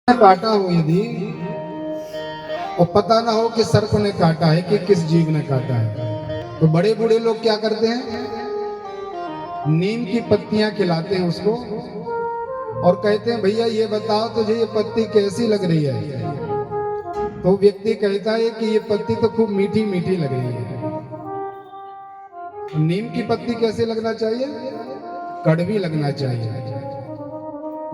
काटा हो यदि और पता ना हो कि सर्प ने काटा है कि किस जीव ने काटा है, तो बड़े बूढ़े लोग क्या करते हैं, नीम की पत्तियां खिलाते हैं उसको और कहते हैं भैया ये बताओ तुझे ये पत्ती कैसी लग रही है। तो व्यक्ति कहता है कि ये पत्ती तो खूब मीठी मीठी लग रही है। नीम की पत्ती कैसे लगना चाहिए, कड़वी लगना चाहिए।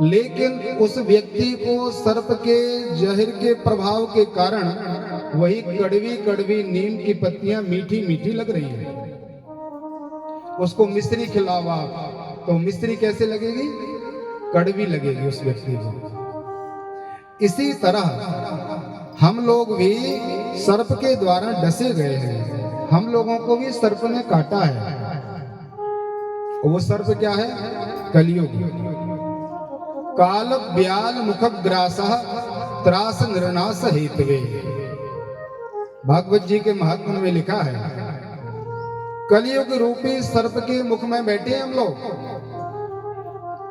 लेकिन उस व्यक्ति को सर्प के जहर के प्रभाव के कारण वही कड़वी कड़वी नीम की पत्तियां मीठी मीठी लग रही है। उसको मिश्री खिलावा तो मिश्री कैसे लगेगी, कड़वी लगेगी उस व्यक्ति को। इसी तरह हम लोग भी सर्प के द्वारा डसे गए हैं, हम लोगों को भी सर्प ने काटा है। वो सर्प क्या है, कलियुग। काल ब्याल मुखग्रासः त्रास निर्नाश हेतवे। भागवत जी के महात्म्य में लिखा है, कलियुग रूपी सर्प के मुख में बैठे हम लोग,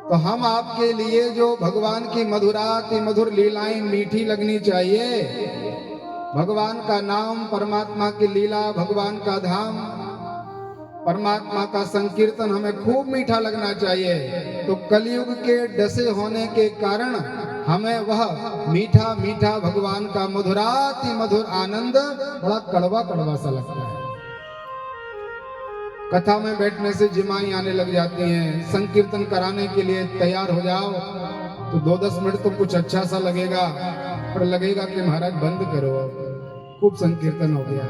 तो हम आपके लिए जो भगवान की मधुराति मधुर लीलाएं मीठी लगनी चाहिए, भगवान का नाम, परमात्मा की लीला, भगवान का धाम, परमात्मा का संकीर्तन हमें खूब मीठा लगना चाहिए। तो कलयुग के डसे होने के कारण हमें वह मीठा मीठा भगवान का मधुराति मधुर आनंद बड़ा कड़वा कड़वा सा लगता है। कथा में बैठने से जिमाई आने लग जाती हैं, संकीर्तन कराने के लिए तैयार हो जाओ तो 2-10 मिनट तो कुछ अच्छा सा लगेगा, पर लगेगा कि महाराज बंद करो, खूब संकीर्तन हो गया।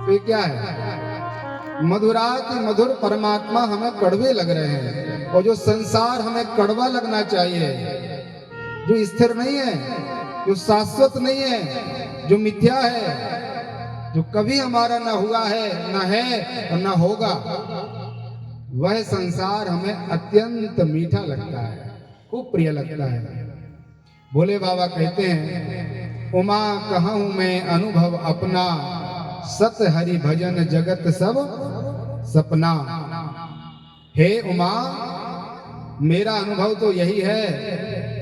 तो ये क्या है, मधुराति मधुर परमात्मा हमें कड़वे लग रहे हैं, और जो संसार हमें कड़वा लगना चाहिए, जो स्थिर नहीं है, जो शाश्वत नहीं है, जो मिथ्या है, जो कभी हमारा ना हुआ है, ना है और ना होगा, वह संसार हमें अत्यंत मीठा लगता है, खूब प्रिय लगता है। भोले बाबा कहते हैं, उमा कहूं मैं अनुभव अपना, सत हरि भजन जगत सब सपना। हे उमा, मेरा अनुभव तो यही है,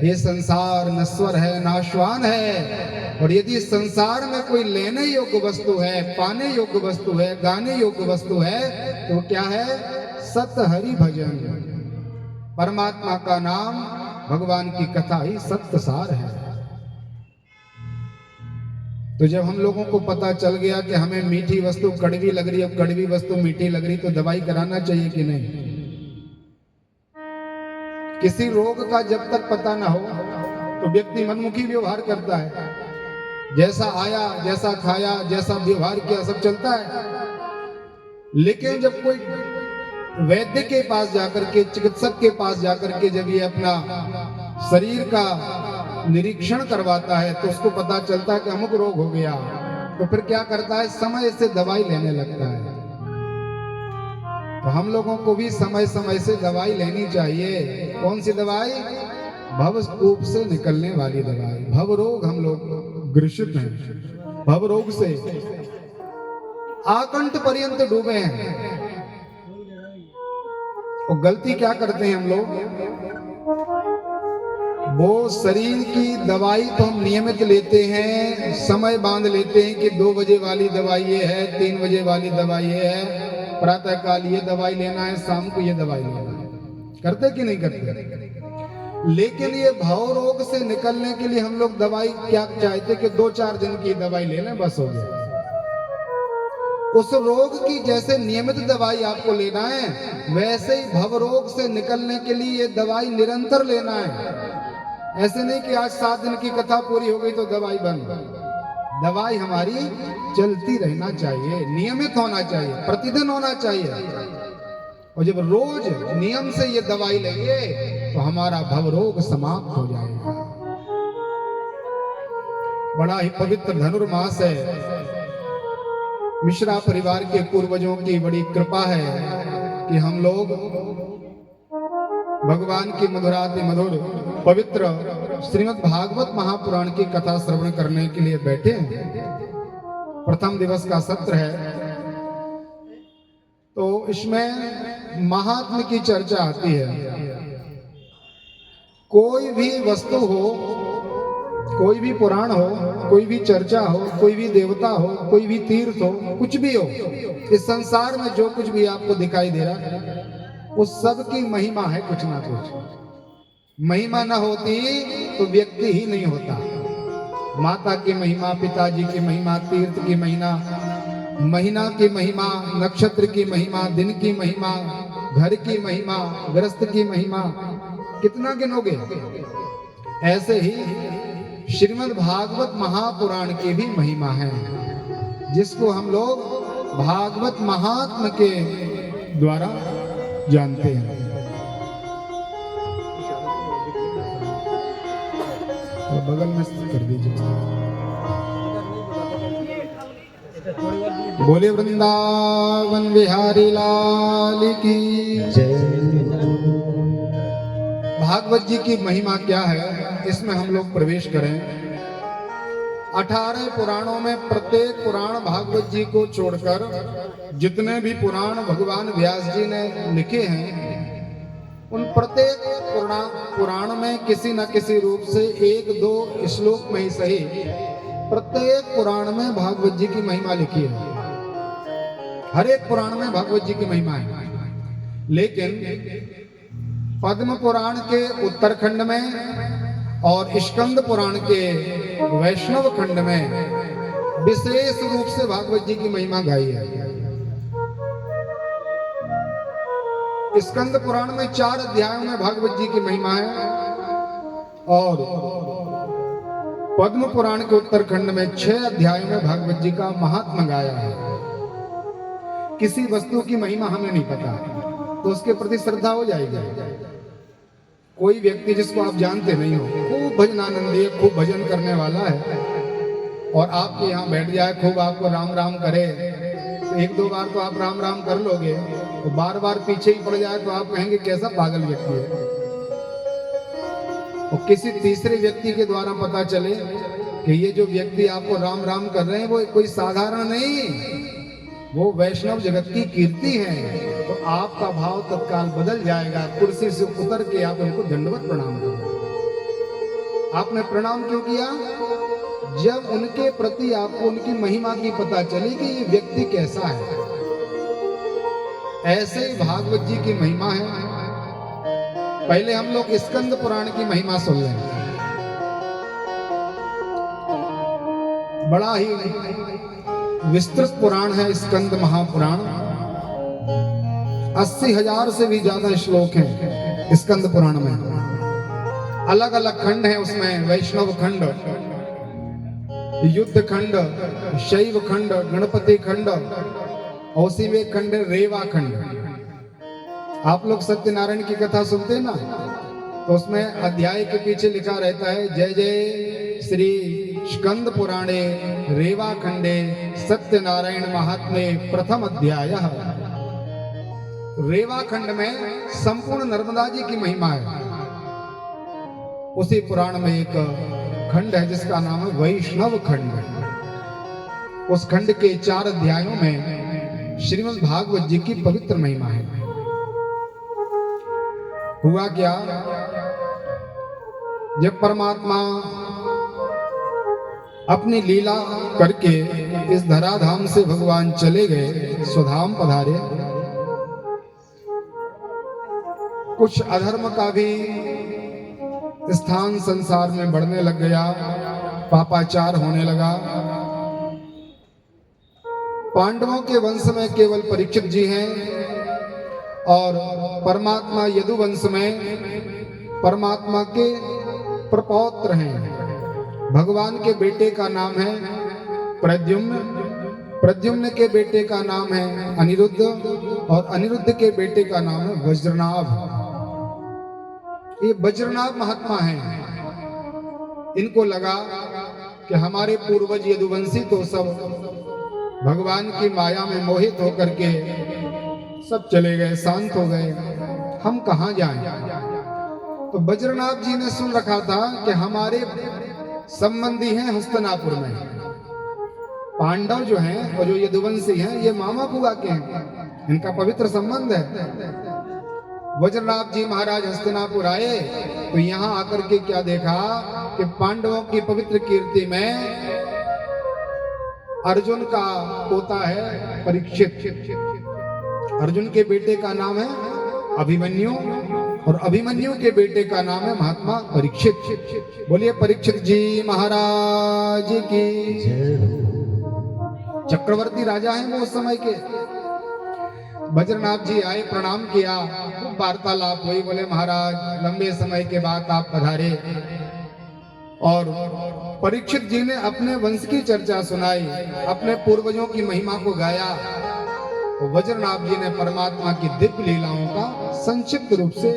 ये संसार नश्वर है, नाशवान है, और यदि संसार में कोई लेने योग्य वस्तु है, पाने योग्य वस्तु है, गाने योग्य वस्तु है, तो क्या है, सत हरि भजन, परमात्मा का नाम, भगवान की कथा ही सत्य सार है। तो जब हम लोगों को पता चल गया कि हमें मीठी वस्तु कड़वी लग रही है, कड़वी वस्तु मीठी लग रही, तो दवाई कराना चाहिए कि नहीं। किसी रोग का जब तक पता ना हो तो व्यक्ति मनमुखी व्यवहार करता है, जैसा आया, जैसा खाया, जैसा व्यवहार किया, सब चलता है। लेकिन जब कोई वैद्य के पास जाकर के, चिकित्सक के पास जाकर के जब ये अपना शरीर का निरीक्षण करवाता है, तो उसको पता चलता है कि अमुक रोग हो गया, तो फिर क्या करता है, समय से दवाई लेने लगता है। तो हम लोगों को भी समय समय से दवाई लेनी चाहिए। कौन सी दवाई, भवकूप से निकलने वाली दवाई। भव रोग हम लोग ग्रसित हैं, भव रोग से आकंठ पर्यंत डूबे हैं। और गलती क्या करते हैं हम लोग, वो शरीर की दवाई तो हम नियमित लेते हैं, समय बांध लेते हैं कि 2 बजे वाली दवाई ये है, 3 बजे वाली दवाई ये है, प्रातः काल ये दवाई लेना है, शाम को ये दवाई लेना है। करते कि नहीं करते। लेकिन ये भाव रोग से निकलने के लिए हम लोग दवाई क्या चाहते कि 2-4 दिन की दवाई ले लें, बस हो गया। उस रोग की जैसे नियमित दवाई आपको लेना है, वैसे ही भव रोग से निकलने के लिए ये दवाई निरंतर लेना है। ऐसे नहीं कि आज 7 दिन की कथा पूरी हो गई तो दवाई बंद। दवाई हमारी चलती रहना चाहिए, नियमित होना चाहिए, प्रतिदिन होना चाहिए। और जब रोज नियम से ये दवाई लेंगे तो हमारा भव रोग समाप्त हो जाएगा। बड़ा ही पवित्र धनुर्मास है, मिश्रा परिवार के पूर्वजों की बड़ी कृपा है कि हम लोग भगवान की मधुराति मधुर पवित्र श्रीमद् भागवत महापुराण की कथा श्रवण करने के लिए बैठे हैं। प्रथम दिवस का सत्र है, तो इसमें महात्म्य की चर्चा आती है। कोई भी वस्तु हो, कोई भी पुराण हो, कोई भी चर्चा हो, कोई भी देवता हो, कोई भी तीर्थ हो, कुछ भी हो, इस संसार में जो कुछ भी आपको दिखाई दे रहा है वो सब की महिमा है कुछ ना कुछ। महिमा ना होती तो व्यक्ति ही नहीं होता। माता की महिमा, पिताजी की महिमा, तीर्थ की महिमा, महीना की महिमा, नक्षत्र की महिमा, दिन की महिमा, घर की महिमा, गृहस्थ की महिमा, कितना गिनोगे। ऐसे ही श्रीमद् भागवत महापुराण की भी महिमा है, जिसको हम लोग भागवत महात्म के द्वारा जानते हैं। तो बगल में कर दीजिए। बोले वृंदावन बिहारी लाल की जय। भागवत जी की महिमा क्या है, इसमें हम लोग प्रवेश करें। 18 पुराणों में प्रत्येक पुराण भागवत जी को छोड़कर जितने भी पुराण भगवान व्यास जी ने लिखे हैं, उन प्रत्येक पुराण में किसी न किसी रूप से एक दो श्लोक में ही सही प्रत्येक पुराण में भागवत जी की महिमा लिखी है। हर एक पुराण में भागवत जी की महिमा है। लेकिन पद्म पुराण के उत्तरखंड में और स्कंद पुराण के वैष्णव खंड में विशेष रूप से भागवत जी की महिमा गाई है। स्कंद पुराण में 4 अध्यायों में भागवत जी की महिमा है और पद्म पुराण के उत्तरखंड में 6 अध्यायों में भागवत जी का महात्म्य गाया है। किसी वस्तु की महिमा हमें नहीं पता तो उसके प्रति श्रद्धा हो जाएगी। कोई व्यक्ति जिसको आप जानते नहीं हो, खूब भजनानंदी है, खूब भजन करने वाला है और आपके यहाँ बैठ जाए, खूब आपको राम राम करे, तो 1-2 बार तो आप राम राम कर लोगे, तो बार बार पीछे ही पड़ जाए तो आप कहेंगे कैसा पागल व्यक्ति है। और किसी तीसरे व्यक्ति के द्वारा पता चले कि ये जो व्यक्ति आपको राम राम कर रहे हैं वो कोई साधारण नहीं, वो वैष्णव जगत की कीर्ति है, तो आपका भाव तत्काल बदल जाएगा। कुर्सी से उतर के आप उनको दंडवत प्रणाम करो। आपने प्रणाम क्यों किया? जब उनके प्रति आपको उनकी महिमा की पता चली कि ये व्यक्ति कैसा है। ऐसे ही भागवत जी की महिमा है। पहले हम लोग स्कंद पुराण की महिमा सुन लें। बड़ा ही विस्तृत पुराण है स्कंद महापुराण। 80,000 से भी ज्यादा श्लोक हैं स्कंद पुराण में। अलग अलग खंड हैं उसमें, वैष्णव खंड, युद्ध खंड, शैव खंड, गणपति खंड, और उसी में खंड रेवा खंड। आप लोग सत्यनारायण की कथा सुनते हैं ना, तो उसमें अध्याय के पीछे लिखा रहता है जय जय श्री स्कंद पुराणे रेवा खंडे सत्यनारायण महात्म्ये प्रथम अध्याय। रेवा खंड में संपूर्ण नर्मदा जी की महिमा है। उसी पुराण में एक खंड है जिसका नाम है वैष्णव खंड। उस खंड के 4 अध्यायों में श्रीमद् भागवत जी की पवित्र महिमा है। हुआ क्या, जब परमात्मा अपनी लीला करके इस धराधाम से भगवान चले गए, स्वधाम पधारे, कुछ अधर्म का भी स्थान संसार में बढ़ने लग गया, पापाचार होने लगा। पांडवों के वंश में केवल परीक्षित जी हैं और परमात्मा यदुवंश में परमात्मा के प्रपौत्र हैं। भगवान के बेटे का नाम है प्रद्युम्न, प्रद्युम्न के बेटे का नाम है अनिरुद्ध और अनिरुद्ध के बेटे का नाम है वज्रनाभ। ये वज्रनाभ महात्मा हैं। इनको लगा कि हमारे पूर्वज यदुवंशी तो सब भगवान की माया में मोहित होकर के सब चले गए, शांत हो गए, हम कहाँ जाएं। तो वज्रनाभ जी ने सुन रखा था कि हमारे संबंधी हैं हस्तिनापुर में, पांडव जो हैं और जो यदुवंशी हैं ये मामा बुआ के हैं, इनका पवित्र संबंध है। वज्रनाभ जी महाराज हस्तिनापुर आए तो यहाँ आकर के क्या देखा कि पांडवों की पवित्र कीर्ति में अर्जुन का पोता है परीक्षित। अर्जुन के बेटे का नाम है अभिमन्यु और अभिमन्यु के बेटे का नाम है महात्मा परीक्षित। बोलिए परीक्षित जी महाराज की चक्रवर्ती राजा हैं वो उस समय के। वज्रनाभ जी आए, प्रणाम किया, खूब वार्तालाप हुई। बोले महाराज लंबे समय के बाद आप पधारे। और परीक्षित जी ने अपने वंश की चर्चा सुनाई, अपने पूर्वजों की महिमा को गाया। तो वज्रनाभ जी ने परमात्मा की दिव्य लीलाओं का संक्षिप्त रूप से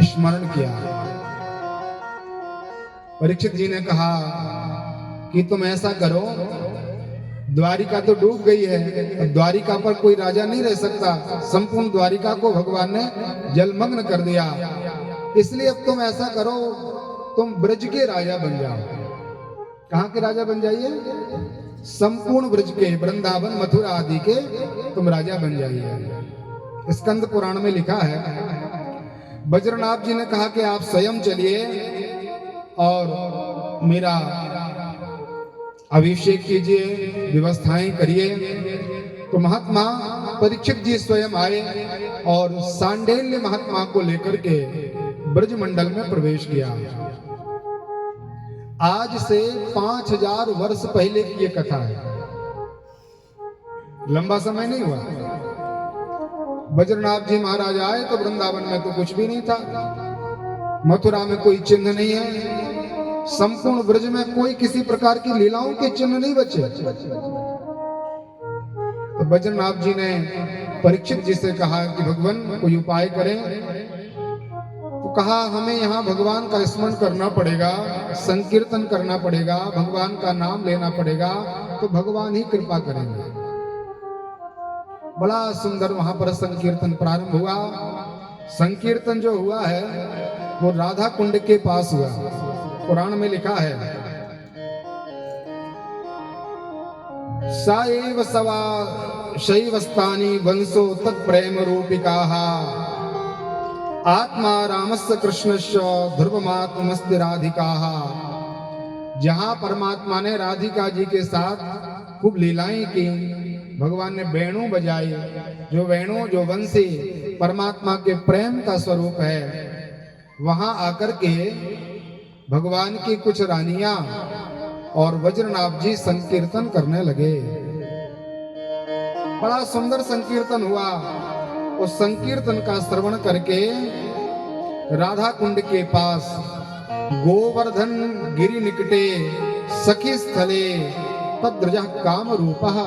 स्मरण किया। परीक्षित जी ने कहा कि तुम ऐसा करो, द्वारिका तो डूब गई है, द्वारिका पर कोई राजा नहीं रह सकता, संपूर्ण द्वारिका को भगवान ने जलमग्न कर दिया। इसलिए अब तुम ऐसा करो, तुम ब्रज के राजा बन जाओ। कहाँ के राजा बन जाइए? संपूर्ण ब्रज के, वृंदावन मथुरा आदि के तुम राजा बन जाइए। स्कंद पुराण में लिखा है, वज्रनाभ जी ने कहा कि आप स्वयं चलिए और मेरा अभिषेक कीजिए, व्यवस्थाएं करिए। तो महात्मा परीक्षित जी स्वयं आए और सांडेल्य महात्मा को लेकर के ब्रजमंडल में प्रवेश किया। आज से 5000 वर्ष पहले की ये कथा है, लंबा समय नहीं हुआ। वज्रनाभ जी महाराज आए तो वृंदावन में तो कुछ भी नहीं था, मथुरा में कोई चिन्ह नहीं है, संपूर्ण ब्रज में कोई किसी प्रकार की लीलाओं के चिन्ह नहीं बचे। तो वज्रनाभ जी ने परीक्षित जी से कहा कि भगवान कोई उपाय करें। तो कहा हमें यहाँ भगवान का स्मरण करना पड़ेगा, संकीर्तन करना पड़ेगा, भगवान का नाम लेना पड़ेगा, तो भगवान ही कृपा करेंगे। बड़ा सुंदर वहां पर संकीर्तन प्रारंभ हुआ। संकीर्तन जो हुआ है वो राधा कुंड के पास हुआ। पुराण में लिखा है, साएव सवा शैवस्तानि वंशो तत्प्रेम रूपिकाः आत्मा रामस्य कृष्णस्य ध्रुवमात्मस्ति राधिकाः। जहां परमात्मा ने राधिका जी के साथ खूब लीलाएं की, भगवान ने वेणु बजाई, जो वेणु जो वंशी परमात्मा के प्रेम का स्वरूप है, वहां आकर के भगवान की कुछ रानियां और वज्रनाभ जी संकीर्तन करने लगे। बड़ा सुंदर संकीर्तन हुआ। उस संकीर्तन का श्रवण करके राधा कुंड के पास गोवर्धन गिरि निकटे सखी स्थले तद्रजः काम रूपः।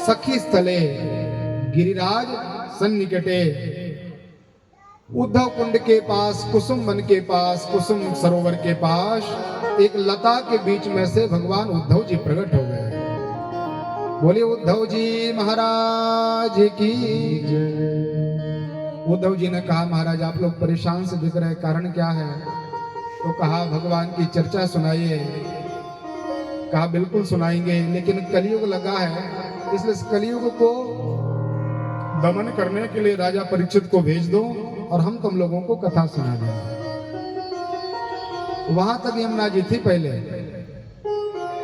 सखी स्थले गिरिराज सन्निकटे, उद्धव कुंड के पास, कुसुम वन के पास, कुसुम सरोवर के पास एक लता के बीच में से भगवान उद्धव जी प्रकट हो गए। बोलिए उद्धव जी महाराज की जय। उद्धव जी ने कहा महाराज आप लोग परेशान से दिख रहे, कारण क्या है? तो कहा भगवान की चर्चा सुनाइए। कहा बिल्कुल सुनाएंगे, लेकिन कलयुग लगा है, इसलिए इस कलयुग को दमन करने के लिए राजा परीक्षित को भेज दो और हम तुम लोगों को कथा सुना देंगे। वहां तक यमुना जी थी पहले।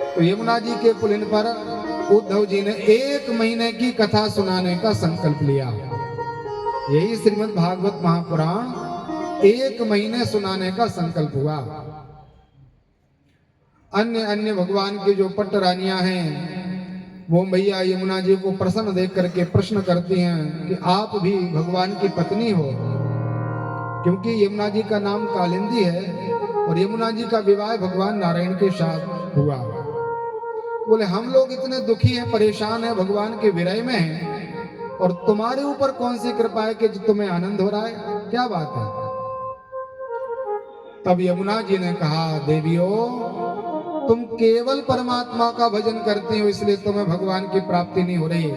तो यमुना जी के पुलिन पर उद्धव जी ने 1 महीने की कथा सुनाने का संकल्प लिया। यही श्रीमद् भागवत महापुराण 1 महीने सुनाने का संकल्प हुआ। अन्य भगवान की जो पट्ट रानियां हैं वो मैया यमुना जी को प्रसन्न देख करके प्रश्न करती हैं कि आप भी भगवान की पत्नी हो, क्योंकि यमुना जी का नाम कालिंदी है और यमुना जी का विवाह भगवान नारायण के साथ हुआ। बोले हम लोग इतने दुखी हैं, परेशान हैं, भगवान के विरह में हैं, और तुम्हारे ऊपर कौन सी कृपा है कि तुम्हें आनंद हो रहा है? क्या बात है? तब यमुना जी ने कहा देवियों तुम केवल परमात्मा का भजन करती हो, इसलिए तुम्हें भगवान की प्राप्ति नहीं हो रही।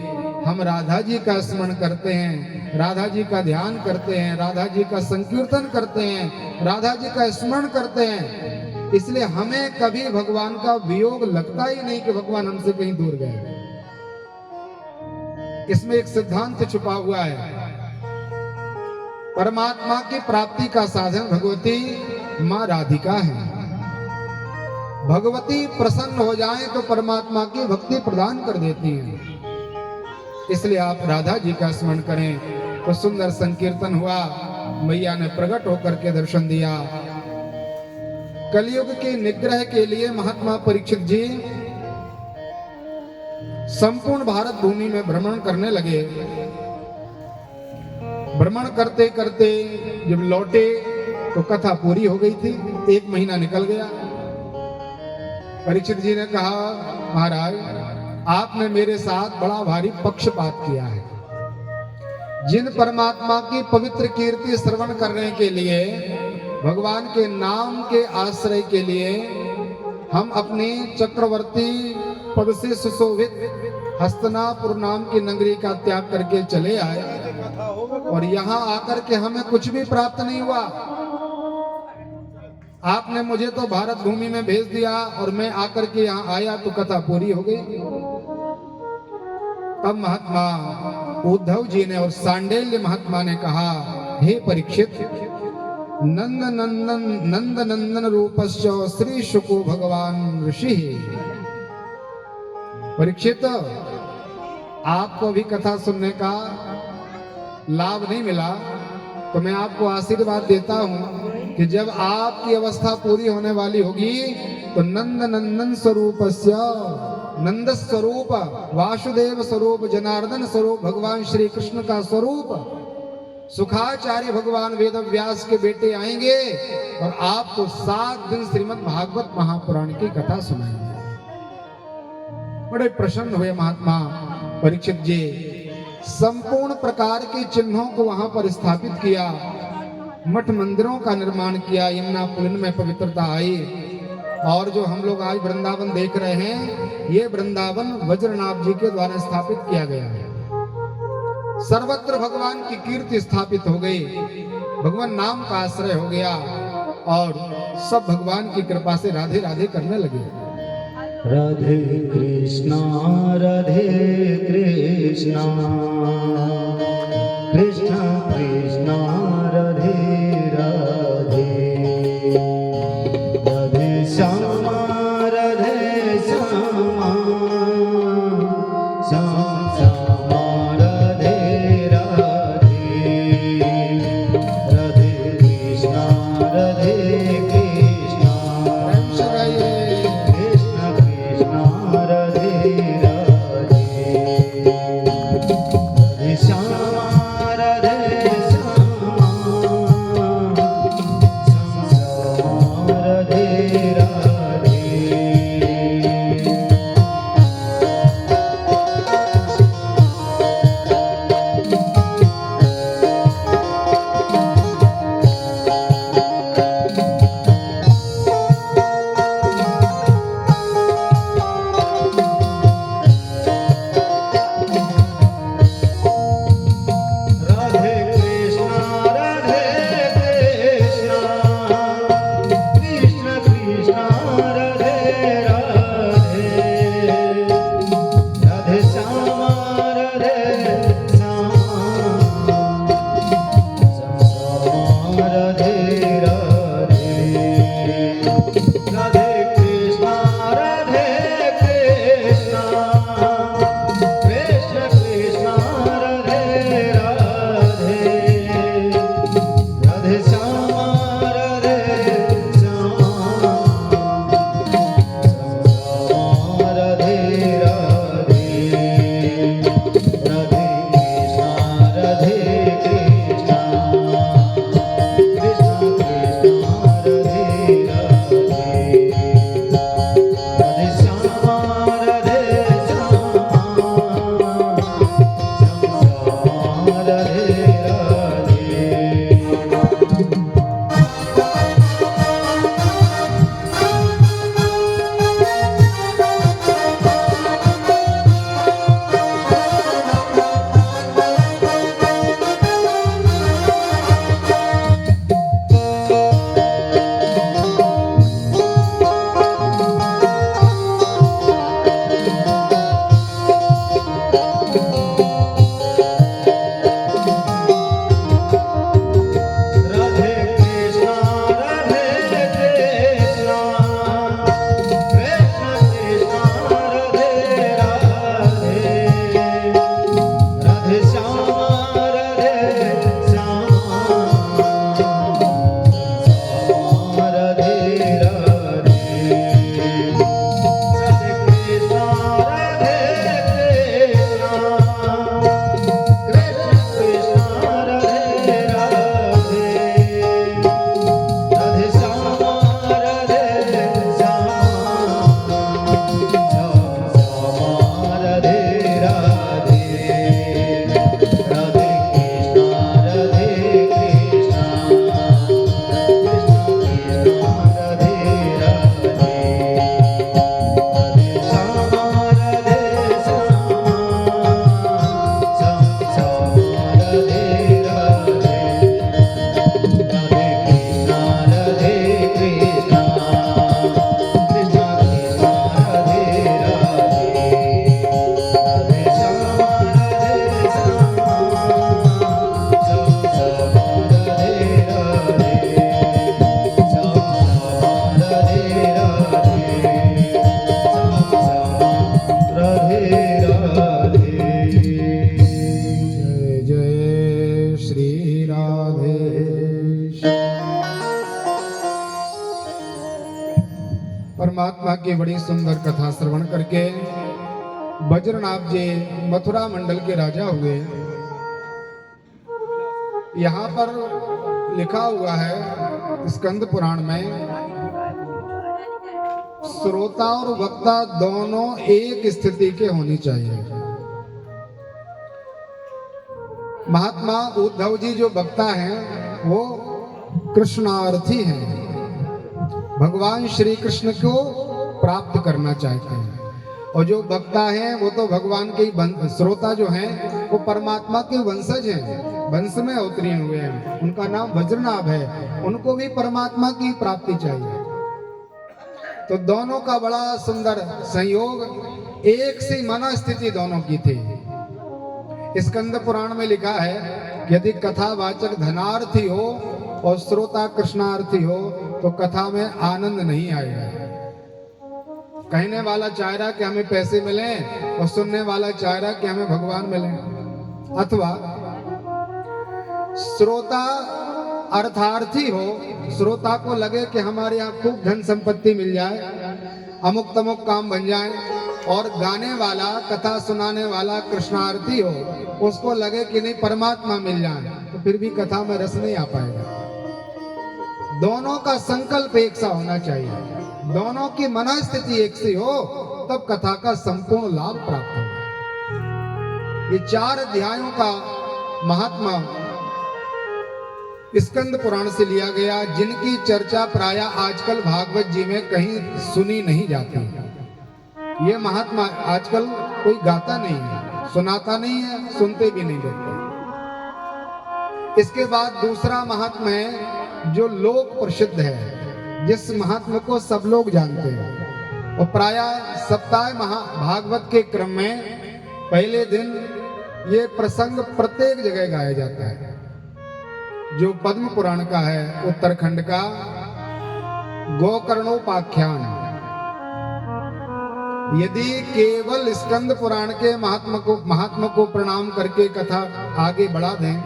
हम राधा जी का स्मरण करते हैं, राधा जी का ध्यान करते हैं, राधा जी का संकीर्तन करते हैं, राधा जी का स्मरण करते हैं, इसलिए हमें कभी भगवान का वियोग लगता ही नहीं कि भगवान हमसे कहीं दूर गए। इसमें एक सिद्धांत छुपा हुआ है। परमात्मा की प्राप्ति का साधन भगवती माँ राधिका है। भगवती प्रसन्न हो जाए तो परमात्मा की भक्ति प्रदान कर देती हैं। इसलिए आप राधा जी का स्मरण करें तो सुंदर संकीर्तन हुआ, मैया ने प्रकट होकर के दर्शन दिया। कलयुग के निग्रह के लिए महात्मा परीक्षित जी संपूर्ण भारत भूमि में भ्रमण करने लगे। भ्रमण करते करते जब लौटे तो कथा पूरी हो गई थी। 1 महीना निकल गया। परीक्षित जी ने कहा, महाराज आपने मेरे साथ बड़ा भारी पक्षपात किया है। जिन परमात्मा की पवित्र कीर्ति श्रवण करने के लिए, भगवान के नाम के आश्रय के लिए हम अपने चक्रवर्ती पद से सुशोभित हस्तनापुर नाम की नगरी का त्याग करके चले आए, और यहाँ आकर के हमें कुछ भी प्राप्त नहीं हुआ। आपने मुझे तो भारत भूमि में भेज दिया और मैं आकर के यहाँ आया तो कथा पूरी हो गई। तब महात्मा उद्धव जी ने और सांडेल्य महात्मा ने कहा, हे परीक्षित, नंद नंदन रूपस्य श्री शुको भगवान ऋषि। परीक्षित, आपको भी कथा सुनने का लाभ नहीं मिला तो मैं आपको आशीर्वाद देता हूं कि जब आपकी अवस्था पूरी होने वाली होगी तो नंद नंदन स्वरूपस्य, नंद स्वरूप, वासुदेव स्वरूप, जनार्दन स्वरूप भगवान श्री कृष्ण का स्वरूप सुखाचार्य भगवान वेद व्यास के बेटे आएंगे और आपको 7 दिन श्रीमद् भागवत महापुराण की कथा सुनाएंगे। बड़े प्रसन्न हुए महात्मा परीक्षित जी। संपूर्ण प्रकार के चिन्हों को वहां पर स्थापित किया, मठ मंदिरों का निर्माण किया, यमुना पुलिन में पवित्रता आई। और जो हम लोग आज वृंदावन देख रहे हैं, ये वृंदावन वज्रनाभ जी के द्वारा स्थापित किया गया है। सर्वत्र भगवान की कीर्ति स्थापित हो गई, भगवान नाम का आश्रय हो गया और सब भगवान की कृपा से राधे राधे करने लगे। राधे कृष्णा कृष्णा कृष्णा राधे राधे, राधे श्यामा राधे श्यामा, श्याम श्यामा राधे राधे, राधे कृष्णा राधे कृष्णा, राधे परमात्मा की बड़ी सुंदर कथा श्रवण करके वज्रनाभ जी मथुरा मंडल के राजा हुए। यहाँ पर लिखा हुआ है स्कंद पुराण में, श्रोता और वक्ता दोनों एक स्थिति के होनी चाहिए। महात्मा उद्धव जी जो वक्ता हैं वो कृष्णार्थी हैं, भगवान श्री कृष्ण को प्राप्त करना चाहते हैं। और जो वक्ता हैं वो तो भगवान के श्रोता जो हैं वो परमात्मा के वंशज हैं, वंश में अवतीर्ण हुए हैं, उनका नाम वज्रनाभ है, उनको भी परमात्मा की प्राप्ति चाहिए। तो दोनों का बड़ा सुंदर संयोग, एक सी मनस्थिति दोनों की थी। स्कंद पुराण में लिखा है कि यदि कथावाचक धनार्थी हो और श्रोता कृष्णार्थी हो तो कथा में आनंद नहीं आएगा। कहने वाला चाह रहा कि हमें पैसे मिले और सुनने वाला चाह रहा कि हमें भगवान मिले। अथवा श्रोता अर्थार्थी हो, श्रोता को लगे कि हमारे यहाँ खूब धन संपत्ति मिल जाए, अमुक तमुक काम बन जाए, और गाने वाला कथा सुनाने वाला कृष्णार्थी हो, उसको लगे कि नहीं परमात्मा मिल जाए, तो फिर भी कथा में रस नहीं आ पाएगा। दोनों का संकल्प एक सा होना चाहिए, दोनों की मनस्थिति एक सी हो, तब कथा का संपूर्ण लाभ प्राप्त होगा। ये 4 अध्यायों का महात्मा स्कंद पुराण से लिया गया, जिनकी चर्चा प्राय आजकल भागवत जी में कहीं सुनी नहीं जाती। ये महात्मा आजकल कोई गाता नहीं है, सुनाता नहीं है, सुनते भी नहीं देते। इसके बाद दूसरा महात्मा है जो लोक प्रसिद्ध है, जिस महात्मा को सब लोग जानते हैं, और प्राय सप्ताह भागवत के क्रम में पहले दिन ये प्रसंग प्रत्येक जगह गाया जाता है, जो पद्म पुराण का है, उत्तराखंड का गोकर्णोपाख्यान। यदि केवल स्कंद पुराण के महात्मा को प्रणाम करके कथा आगे बढ़ा दें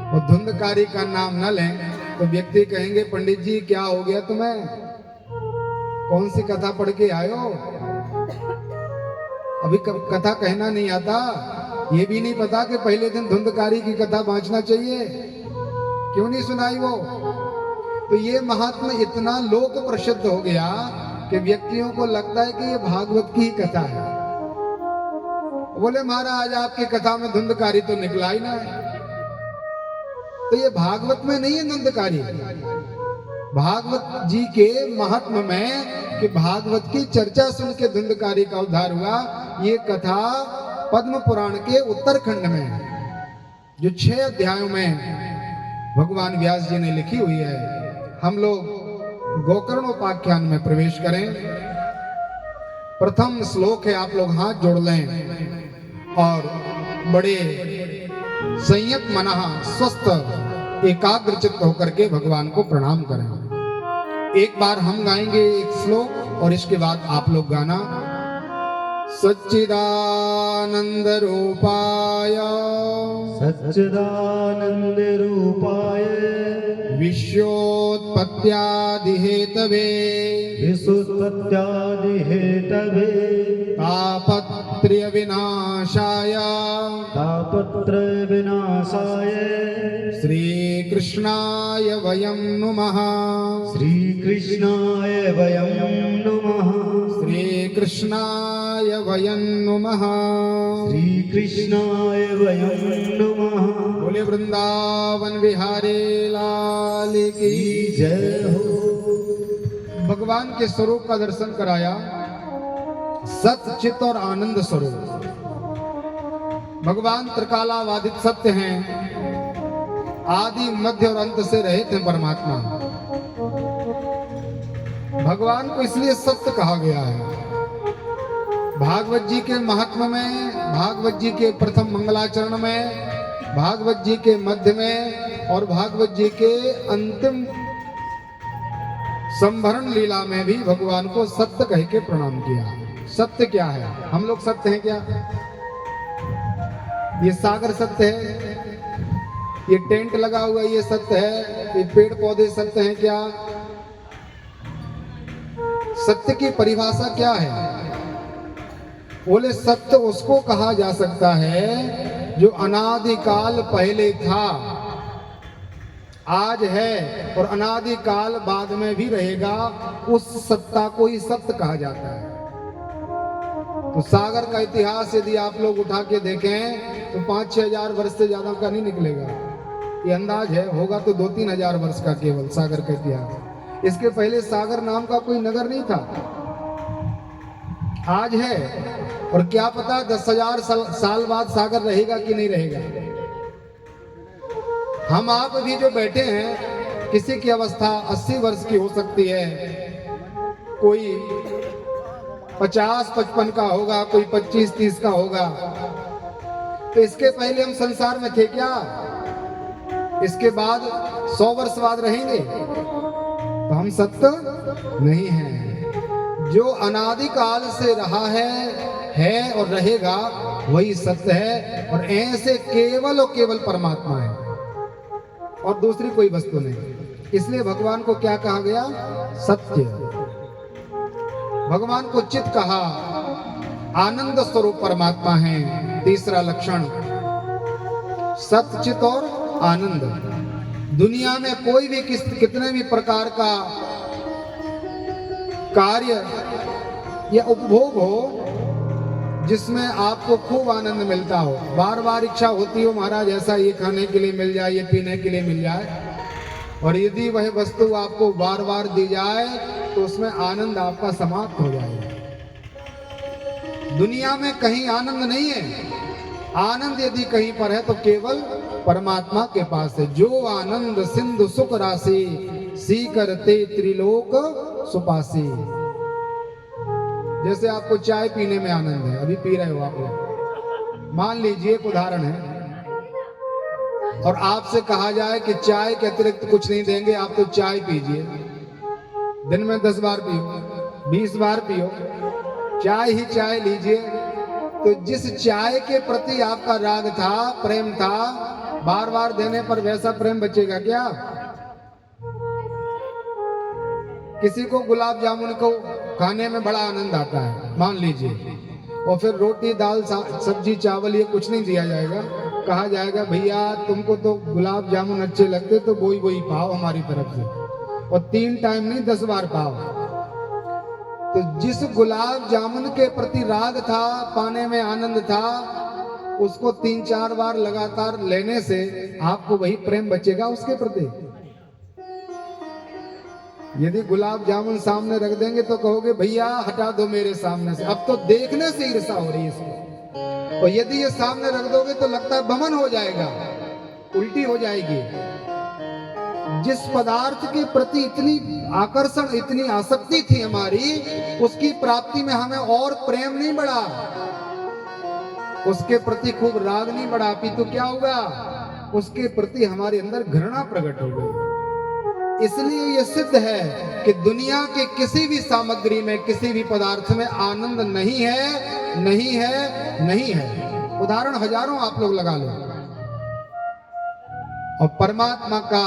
और धुंधकारी का नाम न लें तो व्यक्ति कहेंगे पंडित जी क्या हो गया तुम्हें, कौन सी कथा पढ़ के आयो, अभी कथा कहना नहीं आता, ये भी नहीं पता कि पहले दिन धुंधकारी की कथा बांचना चाहिए, क्यों नहीं सुनाई वो। तो ये महात्मा इतना लोक प्रसिद्ध हो गया कि व्यक्तियों को लगता है कि ये भागवत की ही कथा है। बोले महाराज आपकी कथा में धुंधकारी तो निकला ही ना है, तो ये भागवत में नहीं है धुंधकारी, भागवत जी के महात्मा में कि भागवत की चर्चा सुन के धुंधकारी का उद्धार हुआ। ये कथा पद्म पुराण के उत्तरखंड में जो 6 अध्यायों में भगवान व्यास जी ने लिखी हुई है। हम लोग गोकर्णोपाख्यान में प्रवेश करें। प्रथम श्लोक है, आप लोग हाथ जोड़ लें और बड़े संयत मनः स्वस्थ एकाग्रचित्त होकर के भगवान को प्रणाम करें। एक बार हम गाएंगे एक श्लोक और इसके बाद आप लोग गाना। सच्चिदानंद रूपाय सच्चिदानंद रूपाय विश्वोत्पत्त्यादि हेतवे विश्वोत्पत्त्यादि हेतवे तापत्रय विनाशाय श्री कृष्णाय वयं नुमः श्री कृष्णाय वयं नुमः श्री कृष्णाय वयं नुमः श्री कृष्णाय वयं नुमः। बोले वृंदावन बिहारी लाल की जय हो। भगवान के स्वरूप का दर्शन कराया, सत्य चित्त और आनंद स्वरूप। भगवान त्रिकालावादित सत्य हैं, आदि मध्य और अंत से रहित हैं परमात्मा। भगवान को इसलिए सत्य कहा गया है। भागवत जी के महात्म्य में, भागवत जी के प्रथम मंगलाचरण में, भागवत जी के मध्य में और भागवत जी के अंतिम संभरण लीला में भी भगवान को सत्य कह के प्रणाम किया। सत्य क्या है? हम लोग सत्य हैं क्या? ये सागर सत्य है, ये टेंट लगा हुआ ये सत्य है, ये पेड़ पौधे सत्य हैं क्या? सत्य की परिभाषा क्या है? बोले सत्य उसको कहा जा सकता है जो अनादिकाल पहले था, आज है और अनादिकाल बाद में भी रहेगा, उस सत्ता को ही सत्य कहा जाता है। तो सागर का इतिहास यदि आप लोग उठा के देखें तो 5-6 हजार वर्ष से ज्यादा का नहीं निकलेगा, ये अंदाज है, होगा तो 2-3 हजार वर्ष का केवल सागर का इतिहास। इसके पहले सागर नाम का कोई नगर नहीं था, आज है। और क्या पता 10,000 साल बाद सागर रहेगा कि नहीं रहेगा। हम आप भी जो बैठे हैं, किसी की अवस्था 80 वर्ष की हो सकती है, कोई 50-55 का होगा, कोई 25-30 का होगा। तो इसके पहले हम संसार में थे क्या? इसके बाद 100 वर्ष बाद रहेंगे? तो हम सत्य नहीं हैं। जो अनादिकाल से रहा है और रहेगा, वही सत्य है। और ऐसे केवल और केवल परमात्मा है और दूसरी कोई वस्तु नहीं। इसलिए भगवान को क्या कहा गया? सत्य। भगवान को चित कहा, आनंद स्वरूप परमात्मा है। तीसरा लक्षण सत्य, चित और आनंद। दुनिया में कोई भी कितने भी प्रकार का कार्य या उपभोग हो जिसमें आपको खूब आनंद मिलता हो, बार बार इच्छा होती हो महाराज ऐसा ये खाने के लिए मिल जाए, ये पीने के लिए मिल जाए, और यदि वह वस्तु आपको बार बार दी जाए तो उसमें आनंद आपका समाप्त हो जाएगा। दुनिया में कहीं आनंद नहीं है। आनंद यदि कहीं पर है तो केवल परमात्मा के पास है। जो आनंद सिंधु सुख राशि, सी करते त्रिलोक सुपासी। जैसे आपको चाय पीने में आनंद है, अभी पी रहे हो आप लोग, मान लीजिए एक उदाहरण है, और आपसे कहा जाए कि चाय के अतिरिक्त कुछ नहीं देंगे, आप तो चाय पीजिए, दिन में 10 बार पियो, 20 बार पियो, चाय ही चाय लीजिए। तो जिस चाय के प्रति आपका राग था, प्रेम था, बार बार देने पर वैसा प्रेम बचेगा क्या? किसी को गुलाब जामुन को खाने में बड़ा आनंद आता है, मान लीजिए, और फिर रोटी दाल सब्जी चावल ये कुछ नहीं दिया जाएगा, कहा जाएगा भैया तुमको तो गुलाब जामुन अच्छे लगते तो वही पाओ हमारी तरफ से, और 3 टाइम नहीं 10 बार पाओ। तो जिस गुलाब जामुन के प्रति राग था, पाने में आनंद था, उसको 3-4 बार लगातार लेने से आपको वही प्रेम बचेगा उसके प्रति। यदि गुलाब जामुन सामने रख देंगे तो कहोगे भैया हटा दो मेरे सामने से, अब तो देखने से ईर्ष्या हो रही है इसको। और यदि ये सामने रख दोगे तो लगता है बमन हो जाएगा, उल्टी हो जाएगी। जिस पदार्थ के प्रति इतनी आकर्षण, इतनी आसक्ति थी हमारी, उसकी प्राप्ति में हमें और प्रेम नहीं बढ़ा, उसके प्रति खूब राग नहीं बढ़ा, अपितु क्या होगा? उसके प्रति हमारे अंदर घृणा प्रकट हो गई। इसलिए यह सिद्ध है कि दुनिया के किसी भी सामग्री में, किसी भी पदार्थ में आनंद नहीं है, नहीं है, नहीं है। उदाहरण हजारों आप लोग लगा लो। और परमात्मा का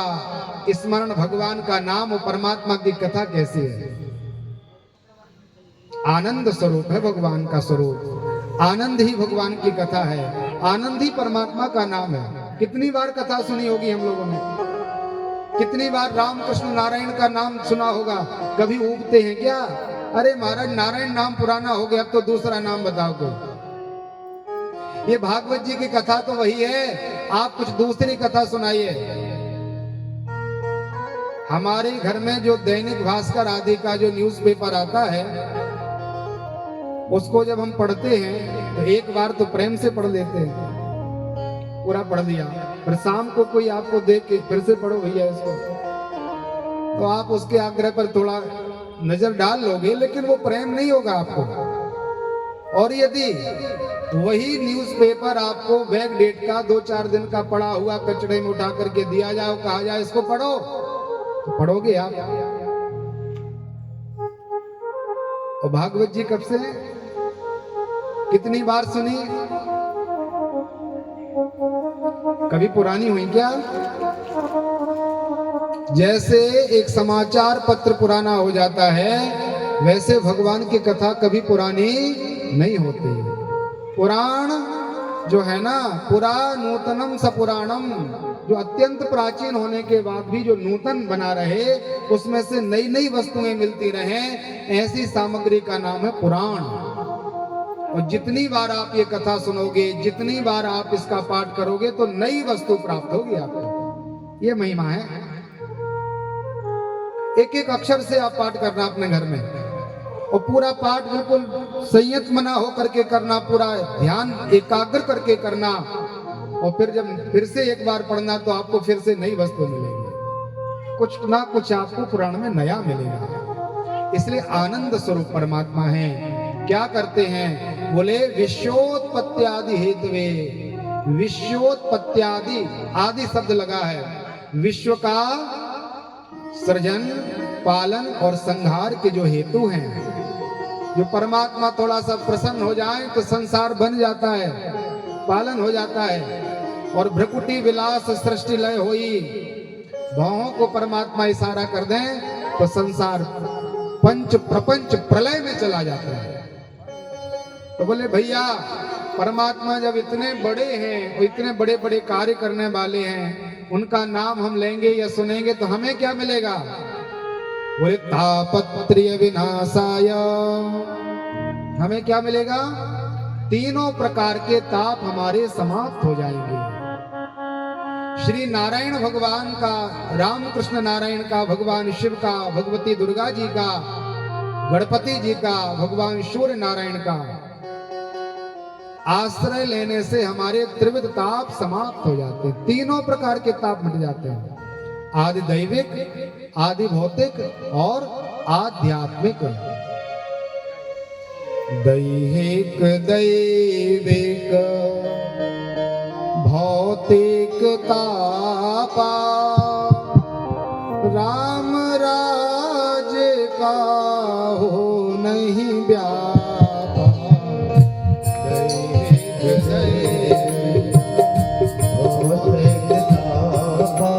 स्मरण, भगवान का नाम और परमात्मा की कथा कैसी है? आनंद स्वरूप है भगवान का स्वरूप, आनंद ही भगवान की कथा है, आनंद ही परमात्मा का नाम है। कितनी बार कथा सुनी होगी हम लोगों ने, कितनी बार राम कृष्ण नारायण का नाम सुना होगा। कभी उगते हैं क्या? अरे महाराज नारायण नाम पुराना हो गया, अब तो दूसरा नाम बताओ कोई। ये भागवत जी की कथा तो वही है, आप कुछ दूसरी कथा सुनाइए। हमारे घर में जो दैनिक भास्कर आदि का जो न्यूज़पेपर आता है, उसको जब हम पढ़ते हैं तो एक बार तो प्रेम से पढ़ लेते हैं, पूरा पढ़ लिया, फिर शाम को कोई आपको देख के फिर से पढ़ो भैया इसको, तो आप उसके आग्रह पर थोड़ा नजर डाल लोगे, लेकिन वो प्रेम नहीं होगा आपको। और यदि वही न्यूज़पेपर आपको बैक डेट का 2-4 दिन का पड़ा हुआ कचड़े में उठा करके दिया जाए, कहा जाए इसको पढ़ो, तो पढ़ोगे आप? और भागवत जी कब से, कितनी बार सुनी? कभी पुरानी हुई क्या? जैसे एक समाचार पत्र पुराना हो जाता है, वैसे भगवान की कथा कभी पुरानी नहीं होती। पुराण जो है ना, पुरा नूतनम स पुराणम, जो अत्यंत प्राचीन होने के बाद भी जो नूतन बना रहे, उसमें से नई नई वस्तुएं मिलती रहे, ऐसी सामग्री का नाम है पुराण। और जितनी बार आप ये कथा सुनोगे, जितनी बार आप इसका पाठ करोगे, तो नई वस्तु प्राप्त होगी आपको। ये महिमा है। एक एक अक्षर से आप पाठ करना अपने घर में, और पूरा पाठ बिल्कुल संयत मना होकर के करना, पूरा ध्यान एकाग्र करके करना। और फिर जब फिर से एक बार पढ़ना, तो आपको फिर से नई वस्तु मिलेगी, कुछ ना कुछ आपको पुराण में नया मिलेगा। इसलिए आनंद स्वरूप परमात्मा है। क्या करते हैं? बोले विश्वोत्पत्त्यादि हेतुवे। विश्वोत्पत्त्यादि, आदि शब्द लगा है। विश्व का सृजन, पालन और संहार के जो हेतु हैं, जो परमात्मा थोड़ा सा प्रसन्न हो जाए तो संसार बन जाता है, पालन हो जाता है। और भ्रकुटी विलास सृष्टि लय होई, भावों को परमात्मा इशारा कर दें तो संसार पंच प्रपंच प्रलय में चला जाता है। तो बोले भैया, परमात्मा जब इतने बड़े हैं और इतने बड़े बड़े कार्य करने वाले हैं, उनका नाम हम लेंगे या सुनेंगे तो हमें क्या मिलेगा? बोले तापत्र्य विनाशाय, हमें क्या मिलेगा? तीनों प्रकार के ताप हमारे समाप्त हो जाएंगे। श्री नारायण भगवान का, रामकृष्ण नारायण का, भगवान शिव का, भगवती दुर्गा जी का, गणपति जी का, भगवान सूर्य नारायण का आश्रय लेने से हमारे त्रिविध ताप समाप्त हो जाते हैं। तीनों प्रकार के ताप मिट जाते हैं, आदि दैविक, आदि भौतिक और आध्यात्मिक। दैहिक, दैविक, भौतिक तापा राम राज्य का हो नहीं व्यापा। दैहिक, दैविक, भौतिक तापा,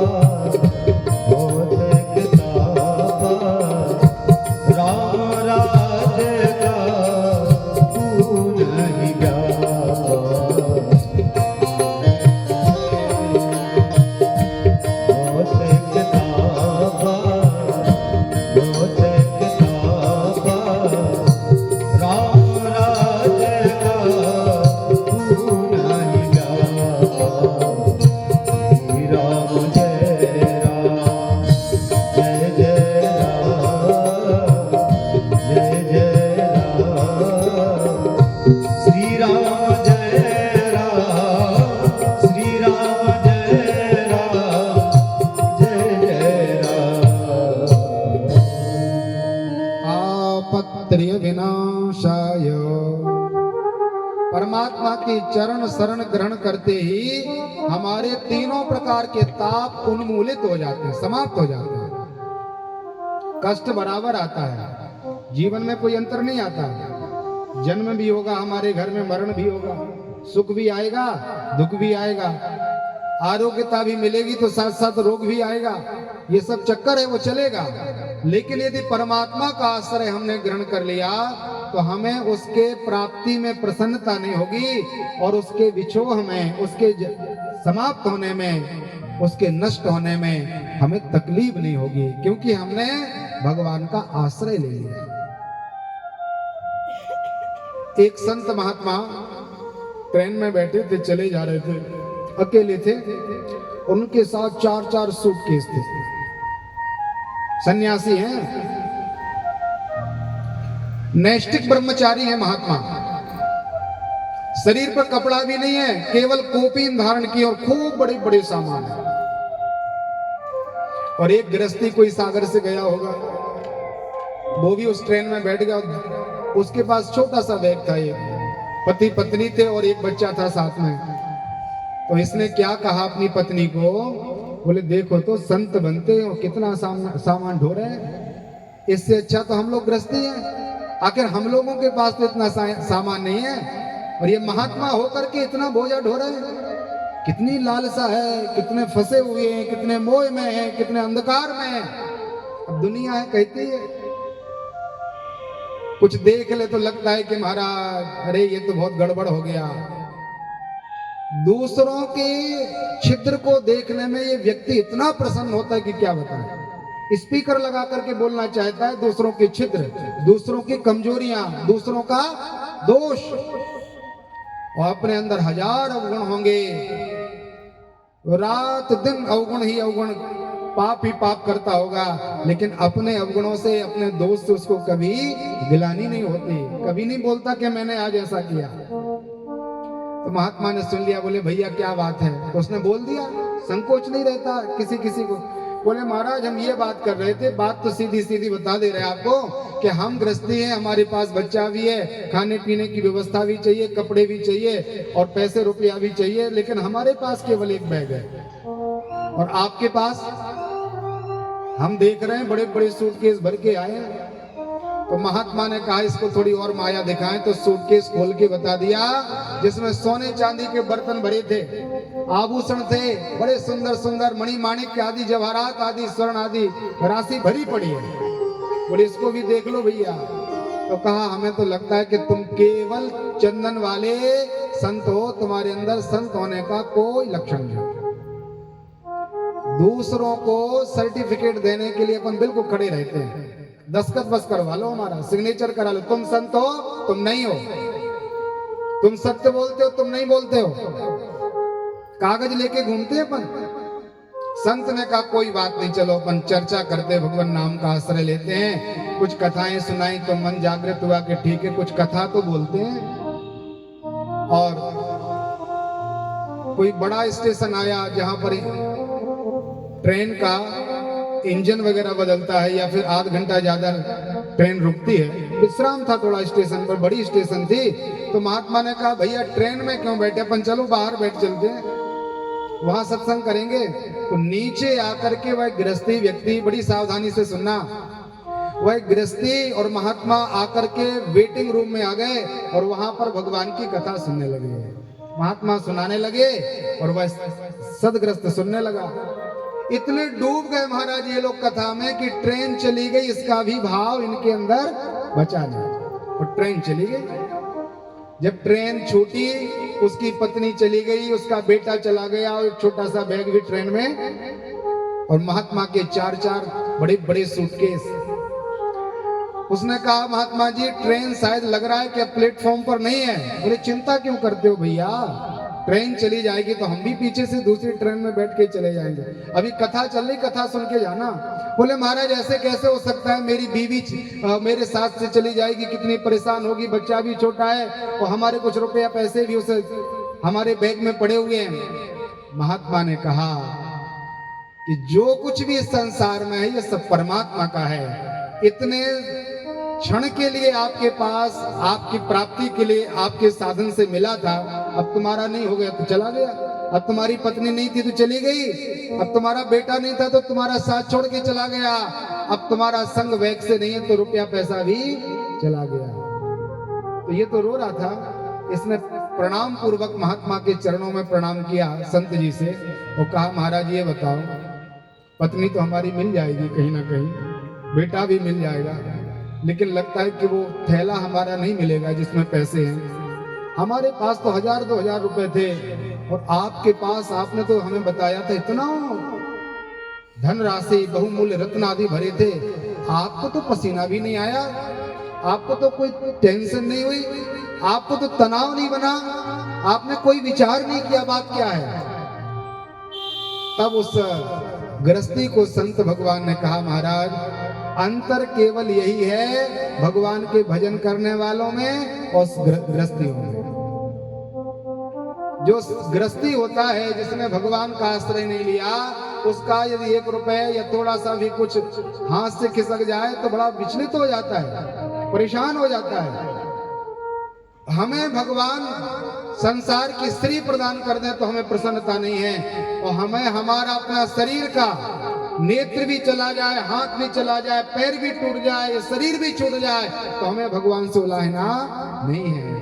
भौतिक तापा राम राज्य का हो नहीं व्यापा। विनाशाय, परमात्मा की चरण शरण ग्रहण करते ही हमारे तीनों प्रकार के ताप उन्मूलित हो जाते हैं, समाप्त हो जाते हैं। कष्ट बराबर आता है, जीवन में कोई अंतर नहीं आता। जन्म भी होगा हमारे घर में, मरण भी होगा, सुख भी आएगा, दुख भी आएगा, आरोग्यता भी मिलेगी तो साथ साथ रोग भी आएगा। ये सब चक्कर है, वो चलेगा। लेकिन यदि परमात्मा का आश्रय हमने ग्रहण कर लिया तो हमें उसके प्राप्ति में प्रसन्नता नहीं होगी, और उसके विछोह में, उसके समाप्त होने में, उसके नष्ट होने में हमें तकलीफ नहीं होगी, क्योंकि हमने भगवान का आश्रय ले लिया। एक संत महात्मा ट्रेन में बैठे थे, चले जा रहे थे, अकेले थे, उनके साथ 4-4 सूटकेस थे। सन्यासी हैं, नैष्ठिक ब्रह्मचारी हैं महात्मा। शरीर पर कपड़ा भी नहीं है, केवल कोपीन धारण की, और खूब बड़े बड़े सामान है। और एक गृहस्थी कोई सागर से गया होगा, वो भी उस ट्रेन में बैठ गया। उसके पास छोटा सा बैग था, एक पति पत्नी थे और एक बच्चा था साथ में। तो इसने क्या कहा अपनी पत्नी को? बोले देखो तो संत बनते और कितना सामान ढो रहे हैं, इससे अच्छा तो हम लोग गृहस्थी हैं। आखिर हम लोगों के पास तो इतना सामान नहीं है, और ये महात्मा होकर के इतना बोझा ढो रहे हैं। कितनी लालसा है, कितने फंसे हुए हैं, कितने मोह में हैं, कितने अंधकार में हैं। अब दुनिया है कहती है, कुछ देख ले तो लगता है कि महाराज अरे ये तो बहुत गड़बड़ हो गया। दूसरों के छिद्र को देखने में ये व्यक्ति इतना प्रसन्न होता है कि क्या बताएं। स्पीकर लगा करके बोलना चाहता है दूसरों के छिद्र, दूसरों की कमजोरियां, दूसरों का दोष, और अपने अंदर हजार अवगुण होंगे, रात दिन अवगुण ही अवगुण, पाप ही पाप करता होगा, लेकिन अपने अवगुणों से, अपने दोस्त से उसको कभी गिलानी नहीं होती, कभी नहीं बोलता कि मैंने आज ऐसा किया। तो महात्मा ने सुन लिया, बोले भैया क्या बात है, तो उसने बोल दिया, संकोच नहीं रहता किसी किसी को। बोले महाराज हम ये बात कर रहे थे, बात तो सीधी सीधी बता दे रहे आपको कि हम गृहस्थी हैं, हमारे पास बच्चा भी है, खाने पीने की व्यवस्था भी चाहिए, कपड़े भी चाहिए और पैसे रुपया भी चाहिए, लेकिन हमारे पास केवल एक बैग है और आपके पास हम देख रहे हैं बड़े बड़े सूटकेस भर के आए हैं। तो महात्मा ने कहा इसको थोड़ी और माया दिखाएं, तो सूटकेस खोल के बता दिया जिसमें सोने चांदी के बर्तन भरे थे, आभूषण थे, बड़े सुंदर सुंदर मणि माणिक आदि, जवाहरात आदि, स्वर्ण आदि राशि भरी पड़ी है। बोले इसको भी देख लो भैया। तो कहा हमें तो लगता है कि तुम केवल चंदन वाले संत हो, तुम्हारे अंदर संत होने का कोई लक्षण नहीं। दूसरों को सर्टिफिकेट देने के लिए अपन बिल्कुल खड़े रहते हैं, दस्तखत बस करवा लो, हमारा सिग्नेचर करा लो, तुम संत हो तुम नहीं हो, तुम सत्य बोलते हो तुम नहीं बोलते हो, कागज लेके घूमते हैं अपन। संत ने कहा कोई बात नहीं, चलो अपन चर्चा करते, भगवान नाम का आश्रय लेते हैं, कुछ कथाएं सुनाई तो मन जागृत हुआ कि ठीक है कुछ कथा तो बोलते हैं। और कोई बड़ा स्टेशन आया जहां पर ट्रेन का इंजन वगैरह बदलता है या फिर आध घंटा ज्यादा ट्रेन रुकती है, विश्राम था थोड़ा स्टेशन पर, बड़ी स्टेशन थी। तो महात्मा ने कहा भैया ट्रेन में क्यों बैठे, अपन चलो बाहर बैठ चलते हैं, वहां सत्संग करेंगे। तो नीचे आकर के वह गृहस्थी व्यक्ति, बड़ी सावधानी से सुनना, वह गृहस्थी और महात्मा आकर के वेटिंग रूम में आ गए और वहां पर भगवान की कथा सुनने लगे। महात्मा सुनाने लगे और वह सदग्रस्त सुनने लगा। इतने डूब गए महाराज ये लोग कथा में कि ट्रेन चली गई, इसका भी भाव इनके अंदर बचा नहीं, और ट्रेन चली गई। जब ट्रेन छूटी, उसकी पत्नी चली गई, उसका बेटा चला गया और एक छोटा सा बैग भी ट्रेन में, और महात्मा के 4-4 बड़े बड़े सूटकेस। उसने कहा महात्मा जी ट्रेन शायद लग रहा है कि प्लेटफॉर्म पर नहीं है। बोले चिंता क्यों करते हो भैया, ट्रेन चली जाएगी तो हम भी पीछे से दूसरी ट्रेन में बैठ के चले जाएंगे, अभी कथा चल रही, कथा सुन के जाना। बोले महाराज ऐसे कैसे हो सकता है, मेरी बीवी मेरे साथ से चली जाएगी, कितनी परेशान होगी, बच्चा भी छोटा है और हमारे कुछ रुपया पैसे भी उसे हमारे बैग में पड़े हुए हैं। महात्मा ने कहा कि जो कुछ भी इस संसार में है ये सब परमात्मा का है। इतने क्षण के लिए आपके पास, आपकी प्राप्ति के लिए आपके साधन से मिला था, अब तुम्हारा नहीं हो गया तो चला गया। अब तुम्हारी पत्नी नहीं थी तो चली गई, अब तुम्हारा बेटा नहीं था तो तुम्हारा साथ छोड़ के चला गया, अब तुम्हारा संग वैग से नहीं है तो रुपया पैसा भी चला गया। तो ये तो रो रहा था, इसने प्रणाम पूर्वक महात्मा के चरणों में प्रणाम किया संत जी से और कहा महाराज ये बताओ, पत्नी तो हमारी मिल जाएगी कहीं ना कहीं, बेटा भी मिल जाएगा, लेकिन लगता है कि वो थैला हमारा नहीं मिलेगा जिसमें पैसे हैं। हमारे पास तो 1000-2000 रुपए थे और आपके पास, आपने तो हमें बताया था इतना धनराशि, बहुमूल्य रत्न आदि भरे थे, आपको तो पसीना भी नहीं आया, आपको तो कोई टेंशन नहीं हुई, आपको तो तनाव नहीं बना, आपने कोई विचार नहीं किया बात क्या है। तब उस गृहस्थी को संत भगवान ने कहा महाराज अंतर केवल यही है भगवान के भजन करने वालों में और गृहस्थियों में। जो गृहस्थी होता है जिसने भगवान का आश्रय नहीं लिया, उसका यदि 1 रुपए या थोड़ा सा भी कुछ हाथ से खिसक जाए तो बड़ा विचलित हो जाता है, परेशान हो जाता है। हमें भगवान संसार की स्त्री प्रदान कर दे तो हमें प्रसन्नता नहीं है, और हमें हमारा अपना शरीर का नेत्र भी चला जाए, हाथ भी चला जाए, पैर भी टूट जाए, शरीर भी छूट जाए तो हमें भगवान से उलाहना नहीं है।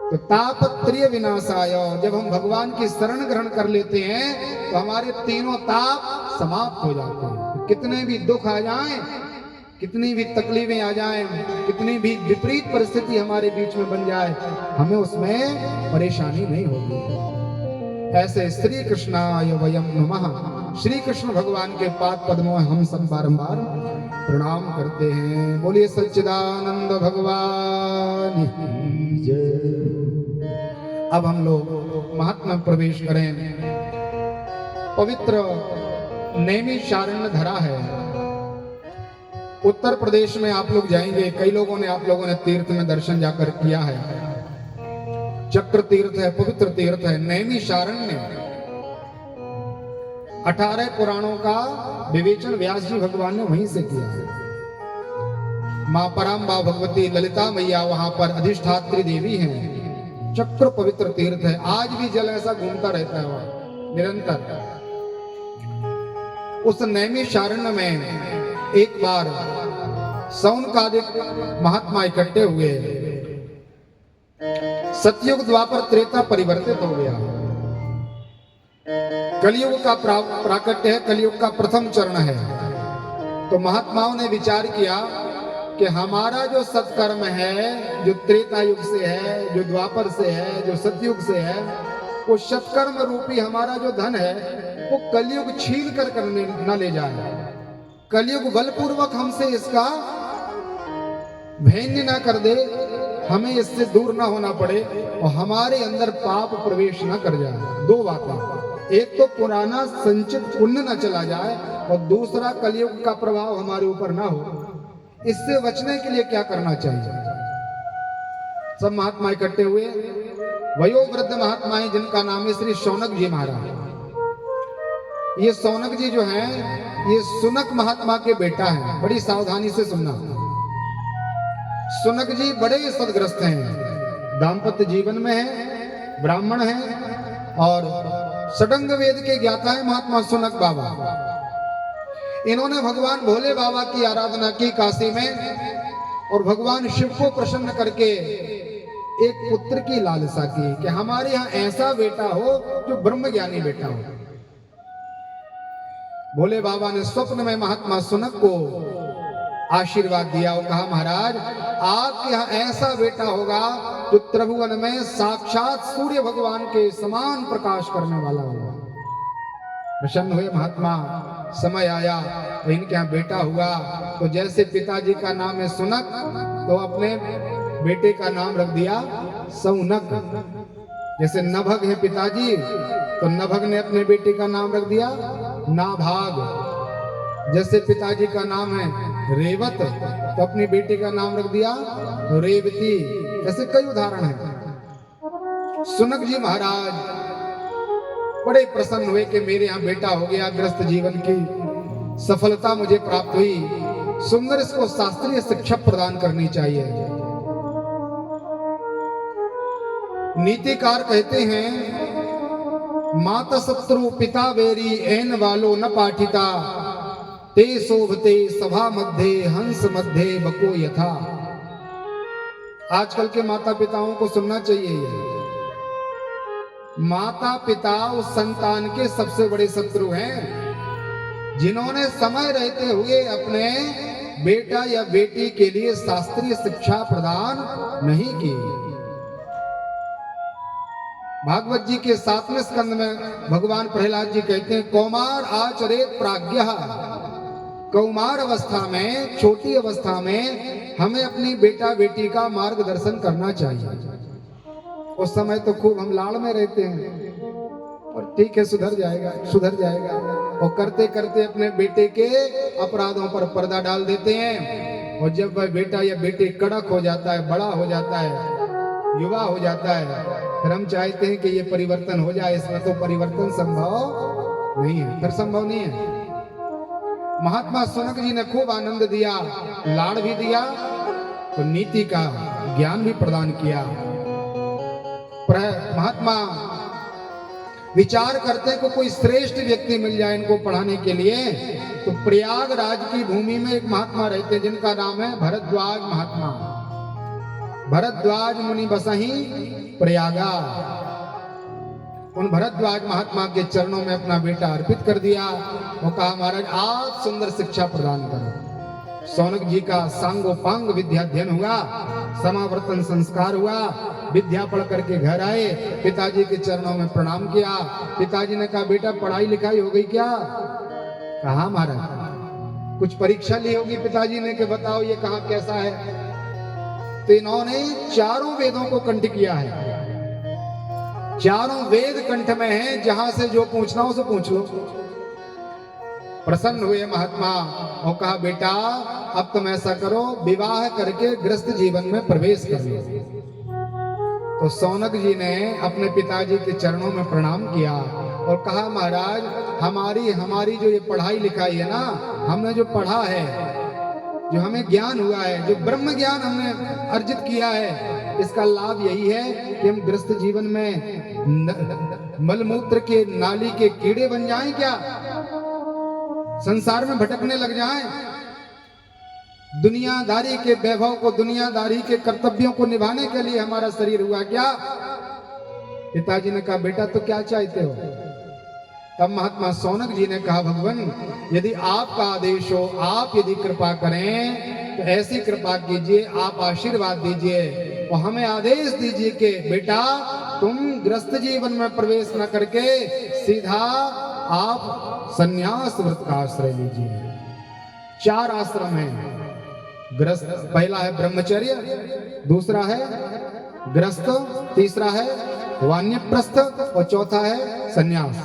तो तापत्रय विनाशाय, जब हम भगवान की शरण ग्रहण कर लेते हैं तो हमारे तीनों ताप समाप्त हो जाते हैं। कितने भी दुख आ जाएं, कितनी भी तकलीफें आ जाएं, कितनी भी विपरीत परिस्थिति हमारे बीच में बन जाए, हमें उसमें परेशानी नहीं होगी। ऐसे श्री कृष्णाय वयम नमः, श्री कृष्ण भगवान के पाद पद्मों में हम सब बारंबार प्रणाम करते हैं। बोलिए सच्चिदानंद भगवान की जय। अब हम लोग महात्मा में प्रवेश करें। पवित्र नैमिषारण्य धरा है, उत्तर प्रदेश में आप लोग जाएंगे। कई लोगों ने, आप लोगों ने तीर्थ में दर्शन जाकर किया है। चक्र तीर्थ है, पवित्र तीर्थ है नैमिषारण्य। 18 पुराणों का विवेचन व्यास जी भगवान ने वहीं से किया है। मां पराम्बा भगवती ललिता मैया वहां पर अधिष्ठात्री देवी हैं। चक्र पवित्र तीर्थ है, आज भी जल ऐसा घूमता रहता है वहां निरंतर। उस नैमिषारण्य में एक बार सौनकादिक महात्मा इकट्ठे हुए। सतयुग द्वापर त्रेता परिवर्तित हो गया। कलयुग का प्राकट्य है, कलयुग का प्रथम चरण है। तो महात्माओं ने विचार किया कि हमारा जो सत्कर्म है, जो त्रेता युग से है, जो द्वापर से है, जो सतयुग से है, वो सत्कर्म रूपी हमारा जो धन है वो कलयुग छीन कर करने न ले जाए। कलयुग बलपूर्वक हमसे इसका भेन्य न कर दे, हमें इससे दूर ना होना पड़े और हमारे अंदर पाप प्रवेश न कर जाए। दो बातें, एक तो पुराना संचित पुण्य न चला जाए और दूसरा कलयुग का प्रभाव हमारे ऊपर ना हो। इससे बचने के लिए क्या करना चाहिए? सब महात्मा इकट्ठे हुए। वयोवृद्ध महात्माएं जिनका नाम है श्री शौनक जी महाराज। ये शौनक जी जो हैं, ये सुनक महात्मा के बेटा हैं। बड़ी सावधानी से सुनना। सुनक जी बड़े सदग्रस्त हैं, दाम्पत्य जीवन में हैं, ब्राह्मण हैं और षडंग वेद के ज्ञाता है महात्मा सुनक बाबा। इन्होंने भगवान भोले बाबा की आराधना की काशी में और भगवान शिव को प्रसन्न करके एक पुत्र की लालसा की कि हमारे यहाँ ऐसा बेटा हो जो ब्रह्म ज्ञानी बेटा हो। भोले बाबा ने स्वप्न में महात्मा सुनक को आशीर्वाद दिया और कहा, महाराज आपके यहाँ ऐसा बेटा होगा जो त्रिभुवन में साक्षात सूर्य भगवान के समान प्रकाश करने वाला होगा। प्रसन्न हुए महात्मा। समय आया तो इनके यहाँ बेटा हुआ। तो जैसे पिताजी का नाम है सुनक, तो अपने बेटे का नाम रख दिया सौनक। जैसे नभग है पिताजी, तो नभग ने अपने बेटे का नाम रख दिया नाभाग। जैसे पिताजी का नाम है रेवत, तो अपनी बेटी का नाम रख दिया रेवती। ऐसे कई उदाहरण हैं। सुनक जी महाराज बड़े प्रसन्न हुए कि मेरे यहाँ बेटा हो गया, ग्रस्त जीवन की सफलता मुझे प्राप्त हुई। सुंदर इसको शास्त्रीय शिक्षा प्रदान करनी चाहिए। नीतिकार कहते हैं, माता शत्रु पिता बेरी एन वालो न पाठिता, ते शोभते सभा मध्य हंस मध्य बको यथा। आजकल के माता पिताओं को सुनना चाहिए। माता पिता उस संतान के सबसे बड़े शत्रु हैं जिन्होंने समय रहते हुए अपने बेटा या बेटी के लिए शास्त्रीय शिक्षा प्रदान नहीं की। भागवत जी के 7वें स्कंद में भगवान प्रहलाद जी कहते हैं, कौमार आचरेत प्राज्ञः। कौमार अवस्था में, छोटी अवस्था में हमें अपनी बेटा बेटी का मार्गदर्शन करना चाहिए। उस समय तो खूब हम लाड़ में रहते हैं और ठीक है सुधर जाएगा सुधर जाएगा, और करते करते अपने बेटे के अपराधों पर पर्दा डाल देते हैं। और जब वह बेटा या बेटी कड़क हो जाता है, बड़ा हो जाता है, युवा हो जाता है, फिर हम चाहते हैं कि ये परिवर्तन हो जाए। इसमें तो परिवर्तन संभव नहीं है, फिर संभव नहीं है। महात्मा सुनक जी ने खूब आनंद दिया, लाड़ भी दिया तो नीति का ज्ञान भी प्रदान किया। महात्मा विचार करते हैं कि कोई श्रेष्ठ व्यक्ति मिल जाए इनको पढ़ाने के लिए। तो प्रयागराज की भूमि में एक महात्मा रहते हैं जिनका नाम है भरद्वाज महात्मा। भरद्वाज मुनि बसही प्रयागा। उन भरद्वाज महात्मा के चरणों में अपना बेटा अर्पित कर दिया और कहा, महाराज आप सुंदर शिक्षा प्रदान करो। सौनक जी का सांगोपांग विद्याध्ययन हुआ, समावर्तन संस्कार हुआ, विद्या पढ़ करके घर आए, पिताजी के चरणों में प्रणाम किया। पिताजी ने कहा बेटा पढ़ाई लिखाई हो गई क्या? कहा महाराज कुछ परीक्षा ली होगी पिताजी ने कि बताओ ये कहा कैसा है। तो इन्होंने चारों वेदों को कंठ किया है, चारों वेद कंठ में हैं, जहां से जो पूछना हो उसे पूछ लो। प्रसन्न हुए महात्मा और कहा बेटा अब तुम ऐसा करो, विवाह करके गृहस्थ जीवन में प्रवेश कर लो। तो सौनक जी ने अपने पिताजी के चरणों में प्रणाम किया और कहा महाराज हमारी जो ये पढ़ाई लिखाई है ना, हमने जो पढ़ा है, जो हमें ज्ञान हुआ है, जो ब्रह्म ज्ञान हमने अर्जित किया है, इसका लाभ यही है कि हम गृहस्थ जीवन में मलमूत्र के नाली के कीड़े बन जाएं क्या, संसार में भटकने लग जाएं, दुनियादारी के वैभव को, दुनियादारी के कर्तव्यों को निभाने के लिए हमारा शरीर हुआ क्या? पिताजी ने कहा बेटा तो क्या चाहते हो? तब महात्मा सौनक जी ने कहा भगवान यदि आपका आदेश हो, आप यदि कृपा करें तो ऐसी कृपा कीजिए, आप आशीर्वाद दीजिए और हमें आदेश दीजिए कि बेटा तुम गृहस्थ जीवन में प्रवेश न करके सीधा आप संन्यास व्रत का आश्रय लीजिए। 4 आश्रम हैं गृहस्थ, पहला है ब्रह्मचर्य, दूसरा है गृहस्थ, तीसरा है वानप्रस्थ और चौथा है संन्यास।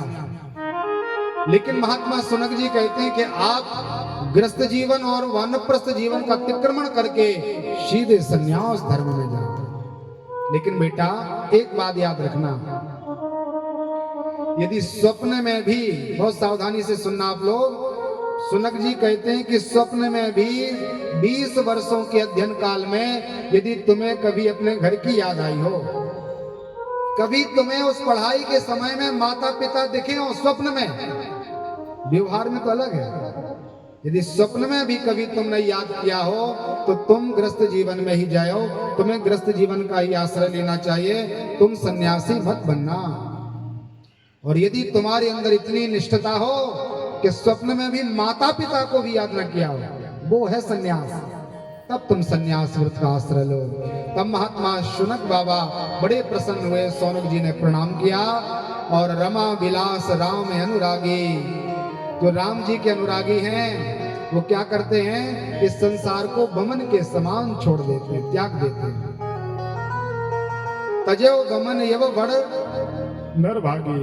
लेकिन महात्मा सौनक जी कहते हैं कि आप गृहस्थ जीवन और वानप्रस्थ जीवन का अतिक्रमण करके सीधे संन्यास धर्म में जाओ। लेकिन बेटा एक बात याद रखना, यदि स्वप्न में भी, बहुत सावधानी से सुनना आप लोग, सौनक जी कहते हैं कि स्वप्न में भी 20 वर्षों के अध्ययन काल में यदि तुम्हें कभी अपने घर की याद आई हो, कभी तुम्हें उस पढ़ाई के समय में माता पिता दिखे हो स्वप्न में, व्यवहार में तो अलग है, यदि स्वप्न में भी कभी तुमने याद किया हो तो तुम गृहस्थ जीवन में ही जाओ, तुम्हें गृहस्थ जीवन का ही आश्रय लेना चाहिए, तुम सन्यासी मत बनना। और यदि तुम्हारे अंदर इतनी निष्ठता हो कि स्वप्न में भी माता पिता को भी याद न किया हो, वो है सन्यास, तब तुम सन्यास व्रत का आश्रय लो। तब महात्मा शुनक बाबा बड़े प्रसन्न हुए, सौनक जी ने प्रणाम किया और रमा विलास राम अनुरागी, जो राम जी के अनुरागी हैं वो क्या करते हैं, इस संसार को बमन के समान छोड़ देते हैं, त्याग देते हैं। तजो बमन यव बड़ नर भागी,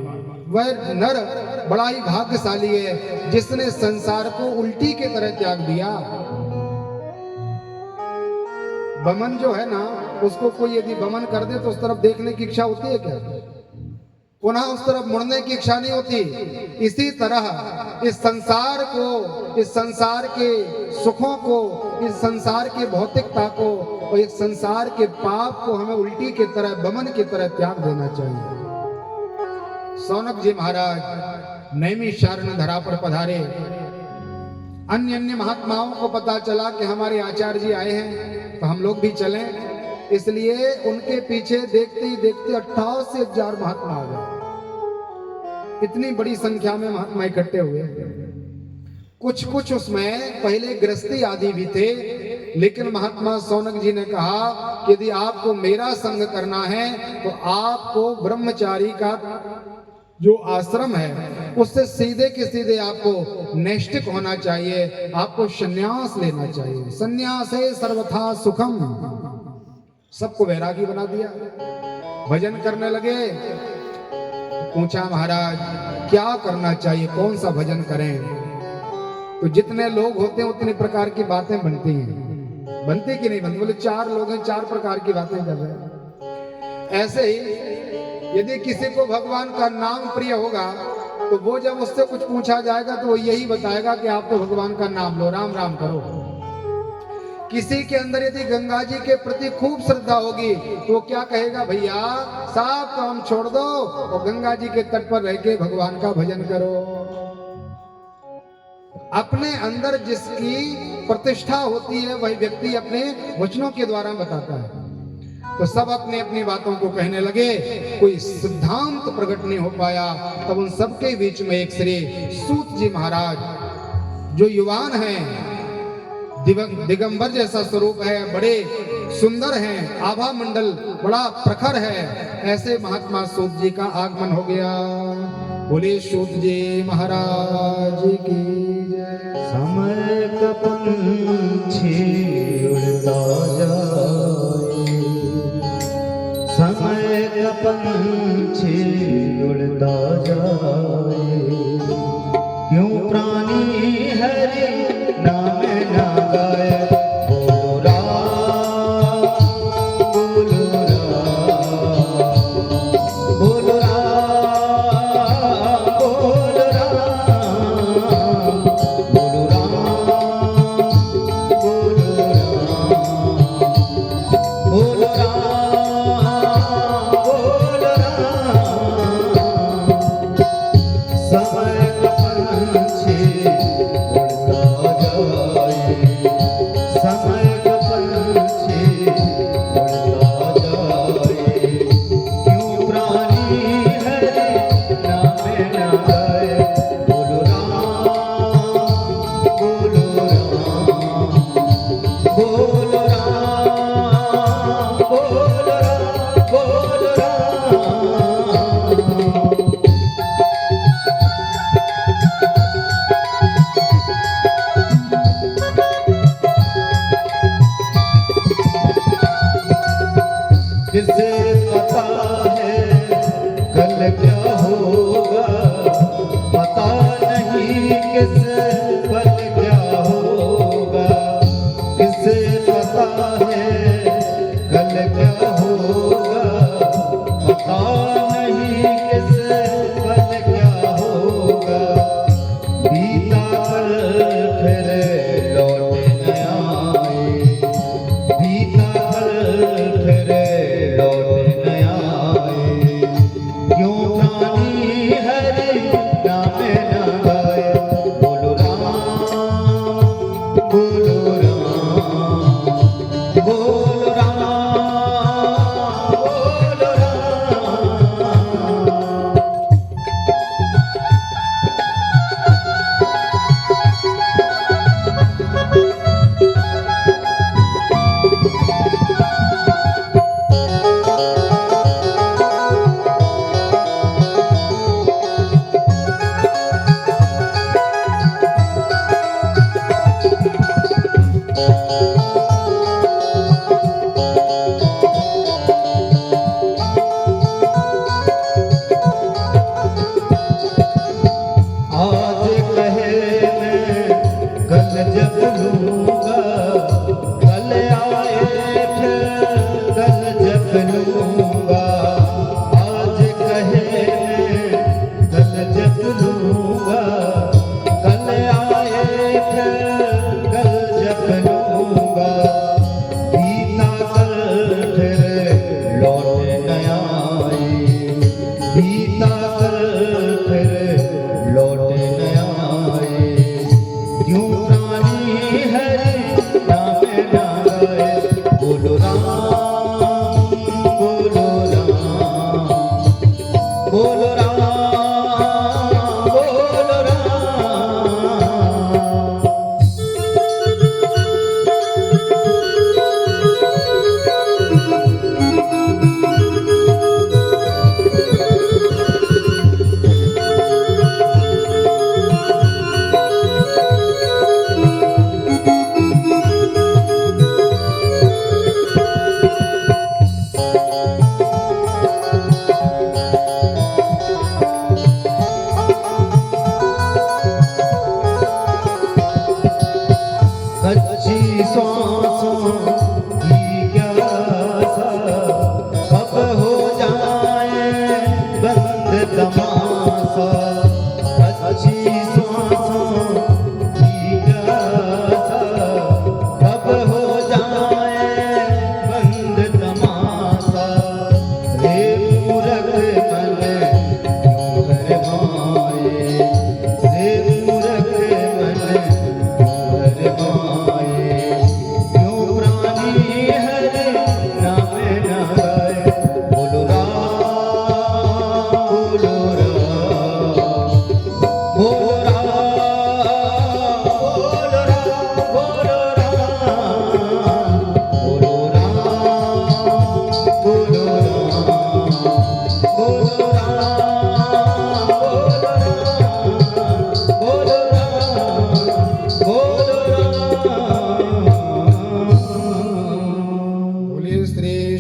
वह नर बड़ा ही भाग्यशाली है जिसने संसार को उल्टी के तरह त्याग दिया। बमन जो है ना, उसको कोई यदि बमन कर दे तो उस तरफ देखने की इच्छा होती है क्या? पुनः उस तरफ मुड़ने की इच्छा नहीं होती। इसी तरह इस संसार को, इस संसार के सुखों को, इस संसार की भौतिकता को और इस संसार के पाप को हमें उल्टी की तरह, बमन की तरह त्याग देना चाहिए। सौनक जी महाराज नैमिषारण्य धरा पर पधारे। अन्य अन्य महात्माओं को पता चला कि हमारे आचार्य जी आए हैं तो हम लोग भी चलें, इसलिए उनके पीछे देखते ही देखते 88,000 महात्मा आ गए। इतनी बड़ी संख्या में महात्मा इकट्ठे हुए। कुछ कुछ उसमें पहले गृहस्थी आदि भी थे, लेकिन महात्मा सौनक जी ने कहा कि यदि आपको मेरा संग करना है तो आपको ब्रह्मचारी का जो आश्रम है उससे सीधे के सीधे आपको नैष्ठिक होना चाहिए, आपको संन्यास लेना चाहिए। संन्यास है सर्वथा सुखम, सबको वैरागी बना दिया। भजन करने लगे, पूछा महाराज क्या करना चाहिए, कौन सा भजन करें? तो जितने लोग होते हैं उतनी प्रकार की बातें बनती हैं। बनती कि नहीं बनती? बोले 4 लोग हैं, 4 प्रकार की बातें कर रहे हैं। ऐसे ही यदि किसी को भगवान का नाम प्रिय होगा तो वो जब उससे कुछ पूछा जाएगा तो वो यही बताएगा कि आप तो भगवान का नाम लो, राम राम करो। किसी के अंदर यदि गंगा जी के प्रति खूब श्रद्धा होगी तो वो क्या कहेगा, भैया साहब काम छोड़ दो और गंगा जी के तट पर रह के भगवान का भजन करो। अपने अंदर जिसकी प्रतिष्ठा होती है वही व्यक्ति अपने वचनों के द्वारा बताता है। तो सब अपनी अपनी बातों को कहने लगे, कोई सिद्धांत प्रकट नहीं हो पाया। तब उन सबके बीच में एक श्री सूत जी महाराज जो युवान हैं, दिगंबर जैसा स्वरूप है, बड़े सुंदर हैं, आभा मंडल बड़ा प्रखर है। ऐसे महात्मा सूत जी का आगमन हो गया। बोले सूत जी महाराज की जय। समय का पंछी उड़ता जाए, समय का पंछी उड़ता जाए, क्यों प्राणी हरि नाम ना गाए। बोलो राम, बोलो राम, बोलो राम, बोलो राम, बोलो राम, बोलो राम, बोलो राम, बोलो राम। समय का पंछी उड़ता जाए, समय का पंछी उड़ता जाए, क्यों प्राणी हरि नाम ना गाए। बोलो राम, बोलो राम, बोलो राम, बोलो राम, बोलो राम। किसे पता है कल क्या होगा, पता नहीं किस पल क्या होगा। किसे पता है कल क्या होगा, पता नहीं किस पल क्या होगा। बीता कल फिर लौट न आए, बीता कल फिर लौट न आए, क्यों प्राणी हरि नाम ना गाए। बोलो राम, बोलो राम, बोलो राम, बोलो राम। आज कहे मैं कल जब लूंगा, कल आए फिर कल जब लूंगा। आज कहे मैं कल जब लूंगा, कल आए फिर कल जब लूंगा। बीता कल फिर लौट न आए, बीता कल फिर लौट न आए, क्यों प्राणी हरि नाम ना गाए। बोलो राम, बोलो राम, बोलो राम, बोलो राम।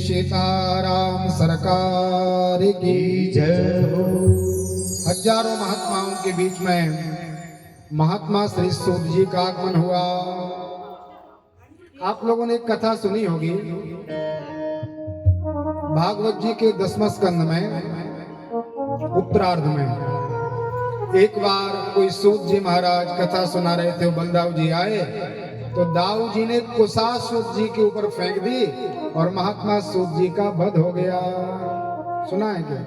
सीताराम सरकार की जय हो। हजारों महात्माओं के बीच में महात्मा श्री सूत जी का आगमन हुआ। आप लोगों ने एक कथा सुनी होगी भागवत जी के 10वें स्कंद में उत्तरार्ध में। एक बार कोई सूत जी महाराज कथा सुना रहे थे, बलदाऊ जी आए तो दाऊ जी ने कुसा सूत जी के ऊपर फेंक दी और महात्मा सूत जी का वध हो गया। सुना है क्या?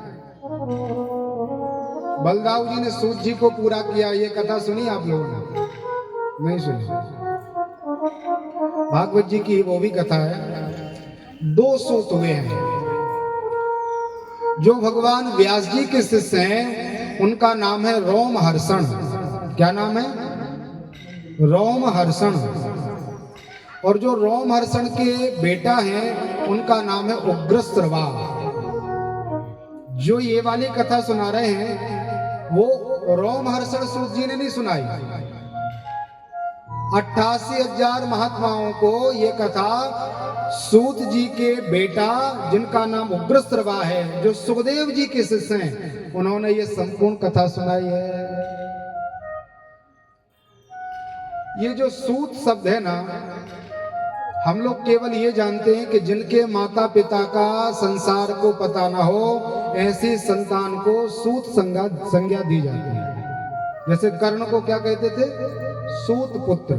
बलदाऊ जी ने सूत जी को पूरा किया। ये कथा सुनी आप लोगों ने? नहीं सुनी? भागवत जी की वो भी कथा है। 2 सूत हुए हैं जो भगवान व्यास जी के शिष्य हैं। उनका नाम है रोमहर्षण। क्या नाम है? रोमहर्षण। और जो रोमहर्षण के बेटा हैं उनका नाम है उग्रश्रवा। जो ये वाली कथा सुना रहे हैं वो रोमहर्षण सूत जी ने नहीं सुनाई। 88,000 महात्माओं को ये कथा सूत जी के बेटा जिनका नाम उग्रश्रवा है, जो सुखदेव जी के शिष्य हैं, उन्होंने ये संपूर्ण कथा सुनाई है। ये जो सूत शब्द है ना, हम लोग केवल ये जानते हैं कि जिनके माता पिता का संसार को पता ना हो ऐसी संतान को सूत संज्ञा दी जाती है। जैसे कर्ण को क्या कहते थे? सूत पुत्र।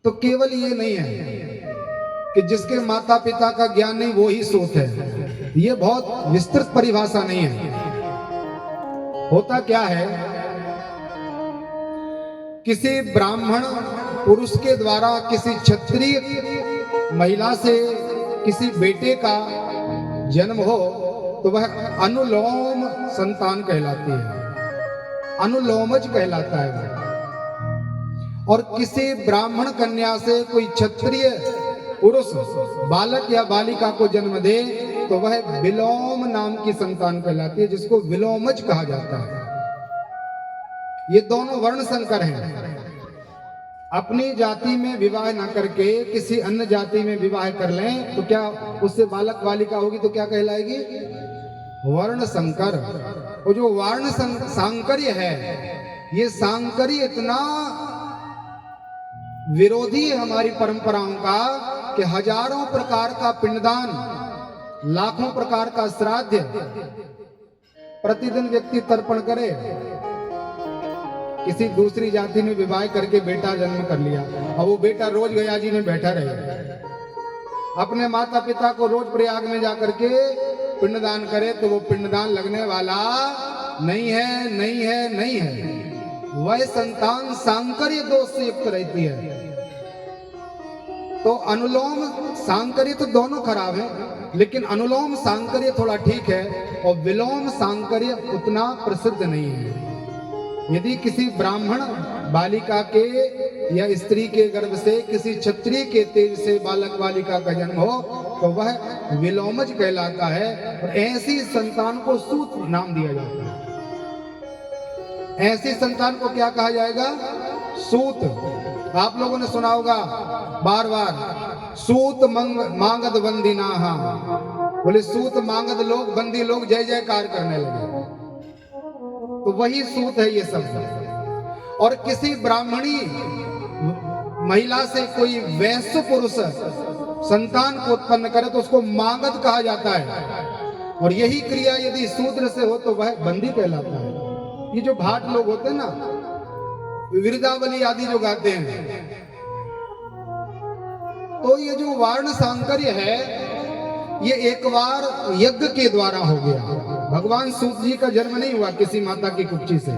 तो केवल ये नहीं है कि जिसके माता पिता का ज्ञान नहीं वो ही सूत है। ये बहुत विस्तृत परिभाषा नहीं है। होता क्या है, किसी ब्राह्मण पुरुष के द्वारा किसी क्षत्रिय महिला से किसी बेटे का जन्म हो तो वह अनुलोम संतान कहलाती है, अनुलोमज कहलाता है वह। और किसी ब्राह्मण कन्या से कोई क्षत्रिय पुरुष बालक या बालिका को जन्म दे तो वह विलोम नाम की संतान कहलाती है, जिसको विलोमज कहा जाता है। ये दोनों वर्ण संकर हैं। अपनी जाति में विवाह न करके किसी अन्य जाति में विवाह कर लें तो क्या उससे बालक बालिका होगी तो क्या कहलाएगी? वर्ण संकर। और जो वर्ण सांकर्य है, ये सांकर्य इतना विरोधी है हमारी परंपराओं का कि हजारों प्रकार का पिंडदान, लाखों प्रकार का श्राद्ध प्रतिदिन व्यक्ति तर्पण करे। किसी दूसरी जाति में विवाह करके बेटा जन्म कर लिया, और वो बेटा रोज गया जी में बैठा रहे, अपने माता पिता को रोज प्रयाग में जाकर के पिंडदान करे तो वो पिंडदान लगने वाला नहीं है, नहीं है, नहीं है। वह संतान सांकर्य दोष से युक्त रहती है। तो अनुलोम सांकर्य तो दोनों खराब है, लेकिन अनुलोम सांकर्य थोड़ा ठीक है और विलोम सांकर्य उतना प्रसिद्ध नहीं है। यदि किसी ब्राह्मण बालिका के या स्त्री के गर्भ से किसी क्षत्रिय के तेज से बालक बालिका का जन्म हो तो वह विलोमज कहलाता है। और ऐसी संतान को सूत नाम दिया जाता है। ऐसी संतान को क्या कहा जाएगा? सूत। आप लोगों ने सुना होगा बार बार, सूत मांगद बंदीना। बोले सूत मांगद लोग, बंदी लोग जय जयकार करने लगे, तो वही सूत है ये सब। और किसी ब्राह्मणी महिला से कोई वैश्य पुरुष संतान को उत्पन्न करे तो उसको मांगद कहा जाता है। और यही क्रिया यदि शूद्र से हो तो वह बंदी कहलाता है। ये जो भाट लोग होते हैं ना, विरदावली आदि जो गाते हैं, तो ये जो वर्ण सांकर्य है ये एक बार यज्ञ के द्वारा हो गया। भगवान सूत जी का जन्म नहीं हुआ किसी माता की कुक्षी से।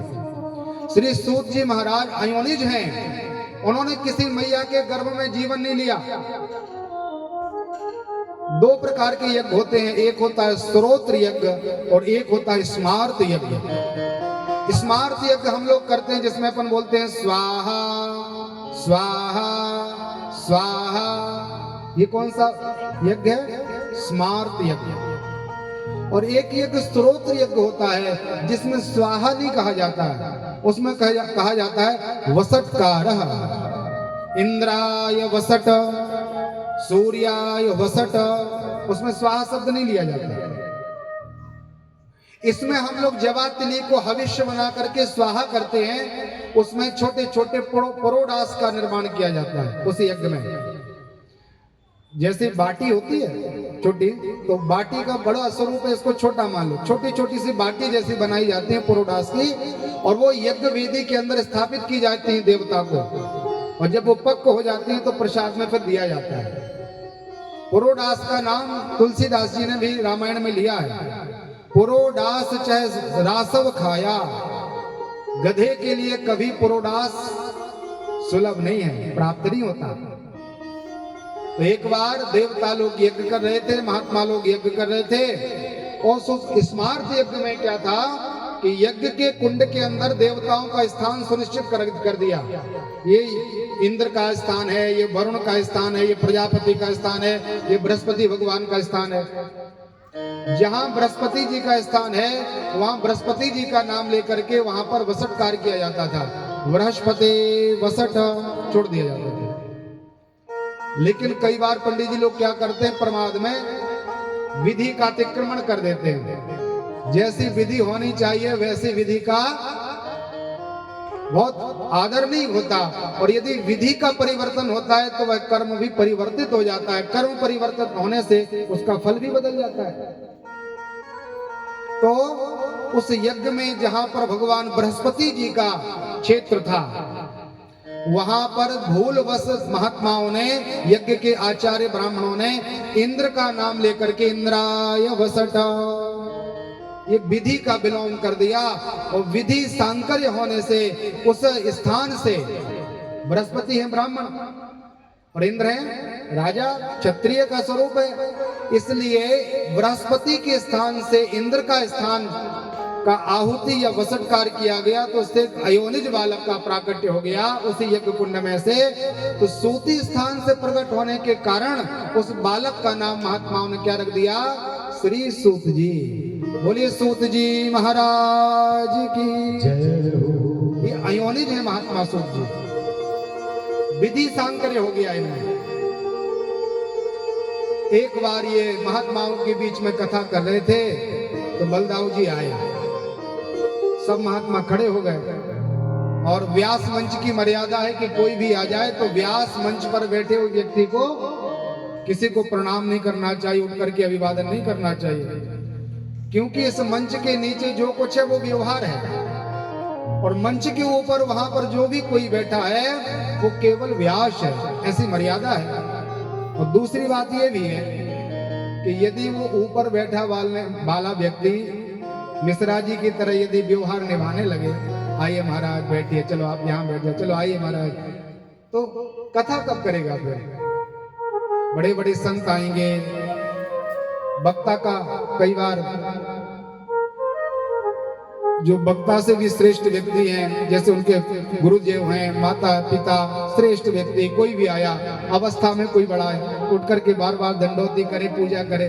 श्री सूत जी महाराज अयोनिज हैं, उन्होंने किसी मैया के गर्भ में जीवन नहीं लिया। 2 प्रकार के यज्ञ होते हैं, एक होता है स्तोत्र यज्ञ और एक होता है स्मार्त यज्ञ। स्मार्त यज्ञ हम लोग करते हैं जिसमें अपन बोलते हैं स्वाहा स्वाहा स्वाहा। ये कौन सा यज्ञ है? स्मार्त यज्ञ। और एक यज्ञ स्तोत्र यज्ञ होता है जिसमें स्वाहा नहीं कहा जाता है, उसमें कहा जाता है वसटकारः। इंद्राय वसट सूर्याय वसट, उसमें स्वाहा शब्द नहीं लिया जाता। इसमें हम लोग जवातिली को हविष्य बना करके स्वाहा करते हैं, उसमें छोटे छोटे परोडास का निर्माण किया जाता है उस यज्ञ में। जैसे बाटी होती है छोटी, तो बाटी का बड़ा स्वरूप है, इसको छोटा मान लो, छोटी छोटी सी बाटी जैसी बनाई जाती है पुरोडास की, और वो यज्ञ वेदी के अंदर स्थापित की जाती है देवता को, और जब वो पक्व हो जाती है तो प्रसाद में फिर दिया जाता है। पुरोडास का नाम तुलसीदास जी ने भी रामायण में लिया है। पुरोडास चाहे रासव खाया, गधे के लिए कभी पुरोडास सुलभ नहीं है, प्राप्त नहीं होता। तो एक बार देवता लोग यज्ञ कर रहे थे, महात्मा लोग यज्ञ कर रहे थे, और उस स्मार्त यज्ञ में क्या था कि यज्ञ के कुंड के अंदर देवताओं का स्थान सुनिश्चित कर दिया। ये इंद्र का स्थान है, ये वरुण का स्थान है, ये प्रजापति का स्थान है, ये बृहस्पति भगवान का स्थान है। जहां बृहस्पति जी का स्थान है वहां बृहस्पति जी का नाम लेकर के वहां पर वसट कार्य किया जाता था, बृहस्पति वसट छोड़ दिया जाता था। लेकिन कई बार पंडित जी लोग क्या करते हैं, प्रमाद में विधि का अतिक्रमण कर देते हैं। जैसी विधि होनी चाहिए वैसी विधि का बहुत आदर नहीं होता, और यदि विधि का परिवर्तन होता है तो वह कर्म भी परिवर्तित हो जाता है। कर्म परिवर्तित होने से उसका फल भी बदल जाता है। तो उस यज्ञ में जहां पर भगवान बृहस्पति जी का क्षेत्र था, वहां पर भूलवश महात्माओं ने, यज्ञ के आचार्य ब्राह्मणों ने इंद्र का नाम लेकर के इंद्राय वसट, ये विधि का विलोम कर दिया, और विधि सांकर्य होने से उस स्थान से, बृहस्पति है ब्राह्मण और इंद्र है राजा, क्षत्रिय का स्वरूप है, इसलिए बृहस्पति के स्थान से इंद्र का स्थान का आहुति या वसटकार किया गया, तो उससे अयोनिज बालक का प्राकट्य हो गया उसी यज्ञ कुंड में से। तो सूती स्थान से प्रकट होने के कारण उस बालक का नाम महात्माओं ने क्या रख दिया, श्री सूत जी। बोलिए सूत जी महाराज की जय हो। ये अयोनिज है महात्मा सूत जी, विधि सांकर्य हो गया इनमें। एक बार ये महात्माओं के बीच में कथा कर रहे थे तो बलदाऊ जी आए, सब महात्मा खड़े हो गए, और व्यास मंच की मर्यादा है कि कोई भी आ जाए तो व्यास मंच पर बैठे हुए व्यक्ति को किसी को प्रणाम नहीं करना चाहिए, उठ करके अभिवादन नहीं करना चाहिए, क्योंकि इस मंच के नीचे जो कुछ है वो व्यवहार है, और मंच के ऊपर वहां पर जो भी कोई बैठा है वो केवल व्यास है, ऐसी मर्यादा है। और दूसरी बात ये भी है कि यदि वो ऊपर बैठा वाला व्यक्ति मिश्रा जी की तरह यदि व्यवहार निभाने लगे, आइए महाराज बैठिए, चलो आप यहाँ बैठ जाओ, चलो आइए महाराज, तो कथा कब करेगा फिर? बड़े बड़े संत आएंगे, वक्ता का कई बार जो वक्ता से भी श्रेष्ठ व्यक्ति हैं, जैसे उनके गुरुदेव हैं, माता पिता, श्रेष्ठ व्यक्ति, कोई भी आया अवस्था में कोई बड़ा है, उठ करके बार बार दंडोती करे, पूजा करे,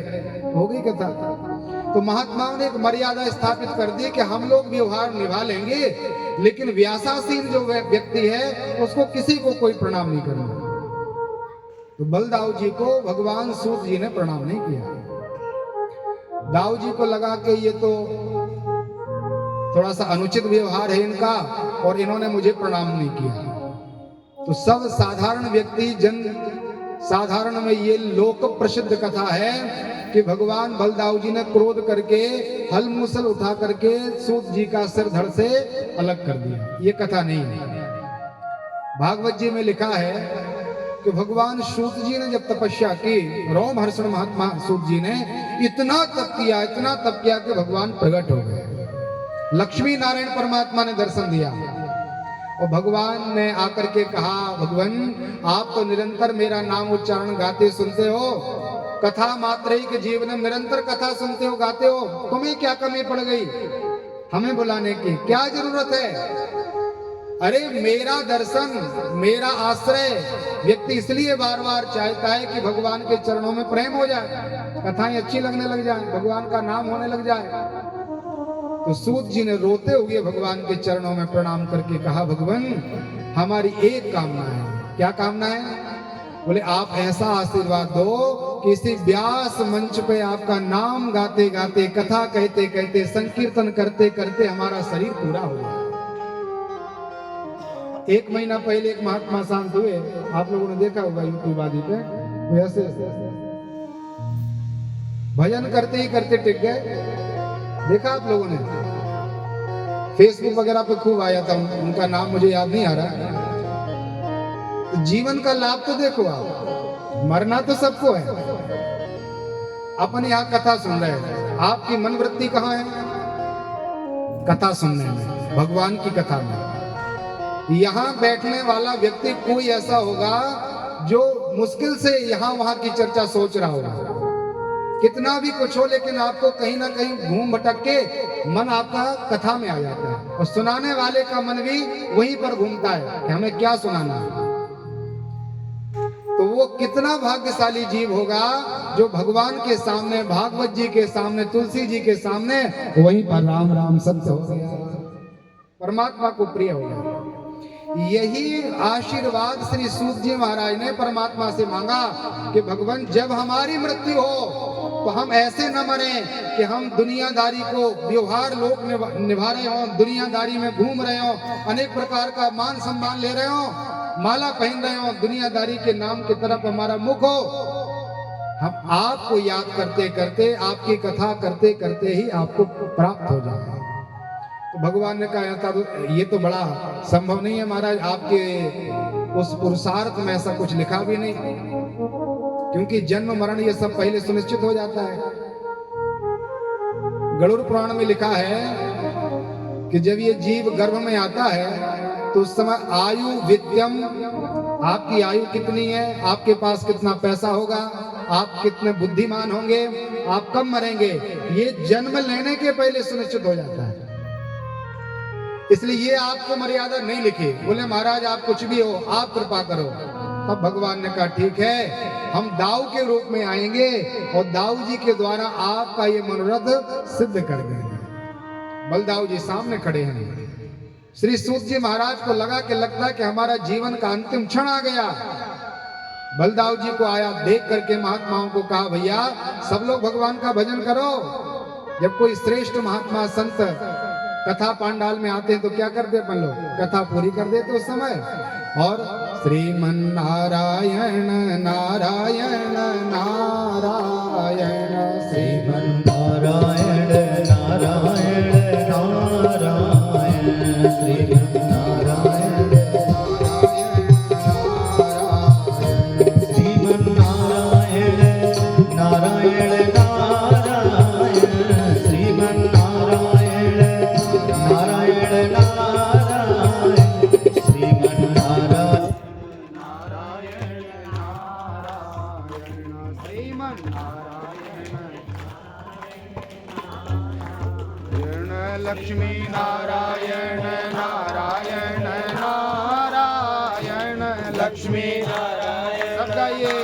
हो गई कथा। तो महात्माओं ने एक मर्यादा स्थापित कर दी कि हम लोग व्यवहार निभा लेंगे, लेकिन व्यासासीन जो व्यक्ति है उसको किसी को कोई प्रणाम नहीं करना। तो बलदाऊ जी को भगवान सूत जी ने प्रणाम नहीं किया। दाऊ जी को लगा कि ये तो थोड़ा सा अनुचित व्यवहार है इनका, और इन्होंने मुझे प्रणाम नहीं किया। तो सब साधारण व्यक्ति, जन साधारण में ये लोक प्रसिद्ध कथा है कि भगवान बलदाऊ जी ने क्रोध करके हल मूसल उठा करके सूत जी का सिर धड़ से अलग कर दिया। ये कथा नहीं है। भागवत जी में लिखा है कि भगवान सूत जी ने जब तपस्या की, रोमहर्षण महात्मा सूत जी ने इतना तप किया कि भगवान प्रकट हो गए। लक्ष्मी नारायण परमात्मा ने दर्शन दिया, और भगवान ने आकर के कहा, भगवान आप तो निरंतर मेरा नाम उच्चारण गाते सुनते हो, कथा मात्र ही के जीवन में निरंतर कथा सुनते हो, गाते हो, तुम्हें क्या कमी पड़ गई हमें बुलाने की, क्या जरूरत है? अरे मेरा दर्शन, मेरा आश्रय व्यक्ति इसलिए बार बार चाहता है कि भगवान के चरणों में प्रेम हो जाए, कथाएं अच्छी लगने लग जाए, भगवान का नाम होने लग जाए। तो सूत जी ने रोते हुए भगवान के चरणों में प्रणाम करके कहा, भगवान हमारी एक कामना है। क्या कामना है? बोले आप ऐसा आशीर्वाद दो कि इसी व्यास मंच पे आपका नाम गाते गाते, कथा कहते कहते, संकीर्तन करते करते हमारा शरीर पूरा हो जाए। 1 महीना पहले एक महात्मा शांत हुए, आप लोगों ने देखा होगा यूट्यूब आदि पे, वैसे भजन करते ही करते टिक गए। देखा आप लोगों ने? फेसबुक वगैरह पे खूब आया था, उनका नाम मुझे याद नहीं आ रहा। तो जीवन का लाभ तो देखो आप, मरना तो सबको है। अपन यहाँ कथा सुन रहे हैं, आपकी मन वृत्ति कहाँ है? कथा सुनने में, भगवान की कथा में। यहाँ बैठने वाला व्यक्ति कोई ऐसा होगा जो मुश्किल से यहाँ वहां की चर्चा सोच रहा होगा। कितना भी कुछ हो, लेकिन आपको कहीं ना कहीं घूम भटक के मन आपका कथा में आ जाता है, और सुनाने वाले का मन भी वहीं पर घूमता है कि हमें क्या सुनाना है। तो वो कितना भाग्यशाली जीव होगा जो भगवान के सामने, भागवत जी के सामने, तुलसी जी के सामने वहीं पर राम राम सत्य हो गया, परमात्मा को प्रिय हो गया। यही आशीर्वाद श्री सूत जी महाराज ने परमात्मा से मांगा कि भगवान जब हमारी मृत्यु हो तो हम ऐसे न मरे कि हम दुनियादारी को, व्यवहार लोग निभा रहे हो, दुनियादारी में घूम रहे हो, अनेक प्रकार का मान सम्मान ले रहे हो, माला पहन रहे हो, दुनियादारी के नाम की तरफ हमारा मुख हो। हम आपको याद करते करते, आपकी कथा करते करते ही आपको प्राप्त हो जाए। तो भगवान ने कहा था ये तो बड़ा संभव नहीं है महाराज, आपके उस पुरुषार्थ में ऐसा कुछ लिखा भी नहीं, क्योंकि जन्म मरण ये सब पहले सुनिश्चित हो जाता है। गरुड़ पुराण में लिखा है कि जब ये जीव गर्भ में आता है तो उस समय आयु विद्यम, आपकी आयु कितनी है, आपके पास कितना पैसा होगा, आप कितने बुद्धिमान होंगे, आप कब मरेंगे, ये जन्म लेने के पहले सुनिश्चित हो जाता है। इसलिए ये आपको मर्यादा नहीं लिखी। बोले महाराज आप कुछ भी हो, आप कृपा करो। तब भगवान ने कहा ठीक है, हम दाऊ के रूप में आएंगे और दाऊ जी के द्वारा आपका ये मनोरथ सिद्ध कर देंगे। बलदाऊ जी सामने खड़े हैं। श्री सूत जी महाराज को लगा कि लगता है कि हमारा जीवन का अंतिम क्षण आ गया। बलदाऊ जी को आया देख करके महात्माओं को कहा भैया सब लोग भगवान का भजन करो। जब कोई श्रेष्ठ महात्मा संत कथा पांडाल में आते हैं तो क्या करते अपन लोग, कथा पूरी कर देते उस समय। और श्रीमन नारायण नारायण नारायण, श्रीमन नारायण नारायण नारायण, श्रीमन नारायण श्रीमन नारायण नारायण नारायण, श्रीमन नारायण नारायण नारायण, श्रीमन नारायण लक्ष्मी नारायण नारायण नारायण, लक्ष्मी नारायण। सब गाइए।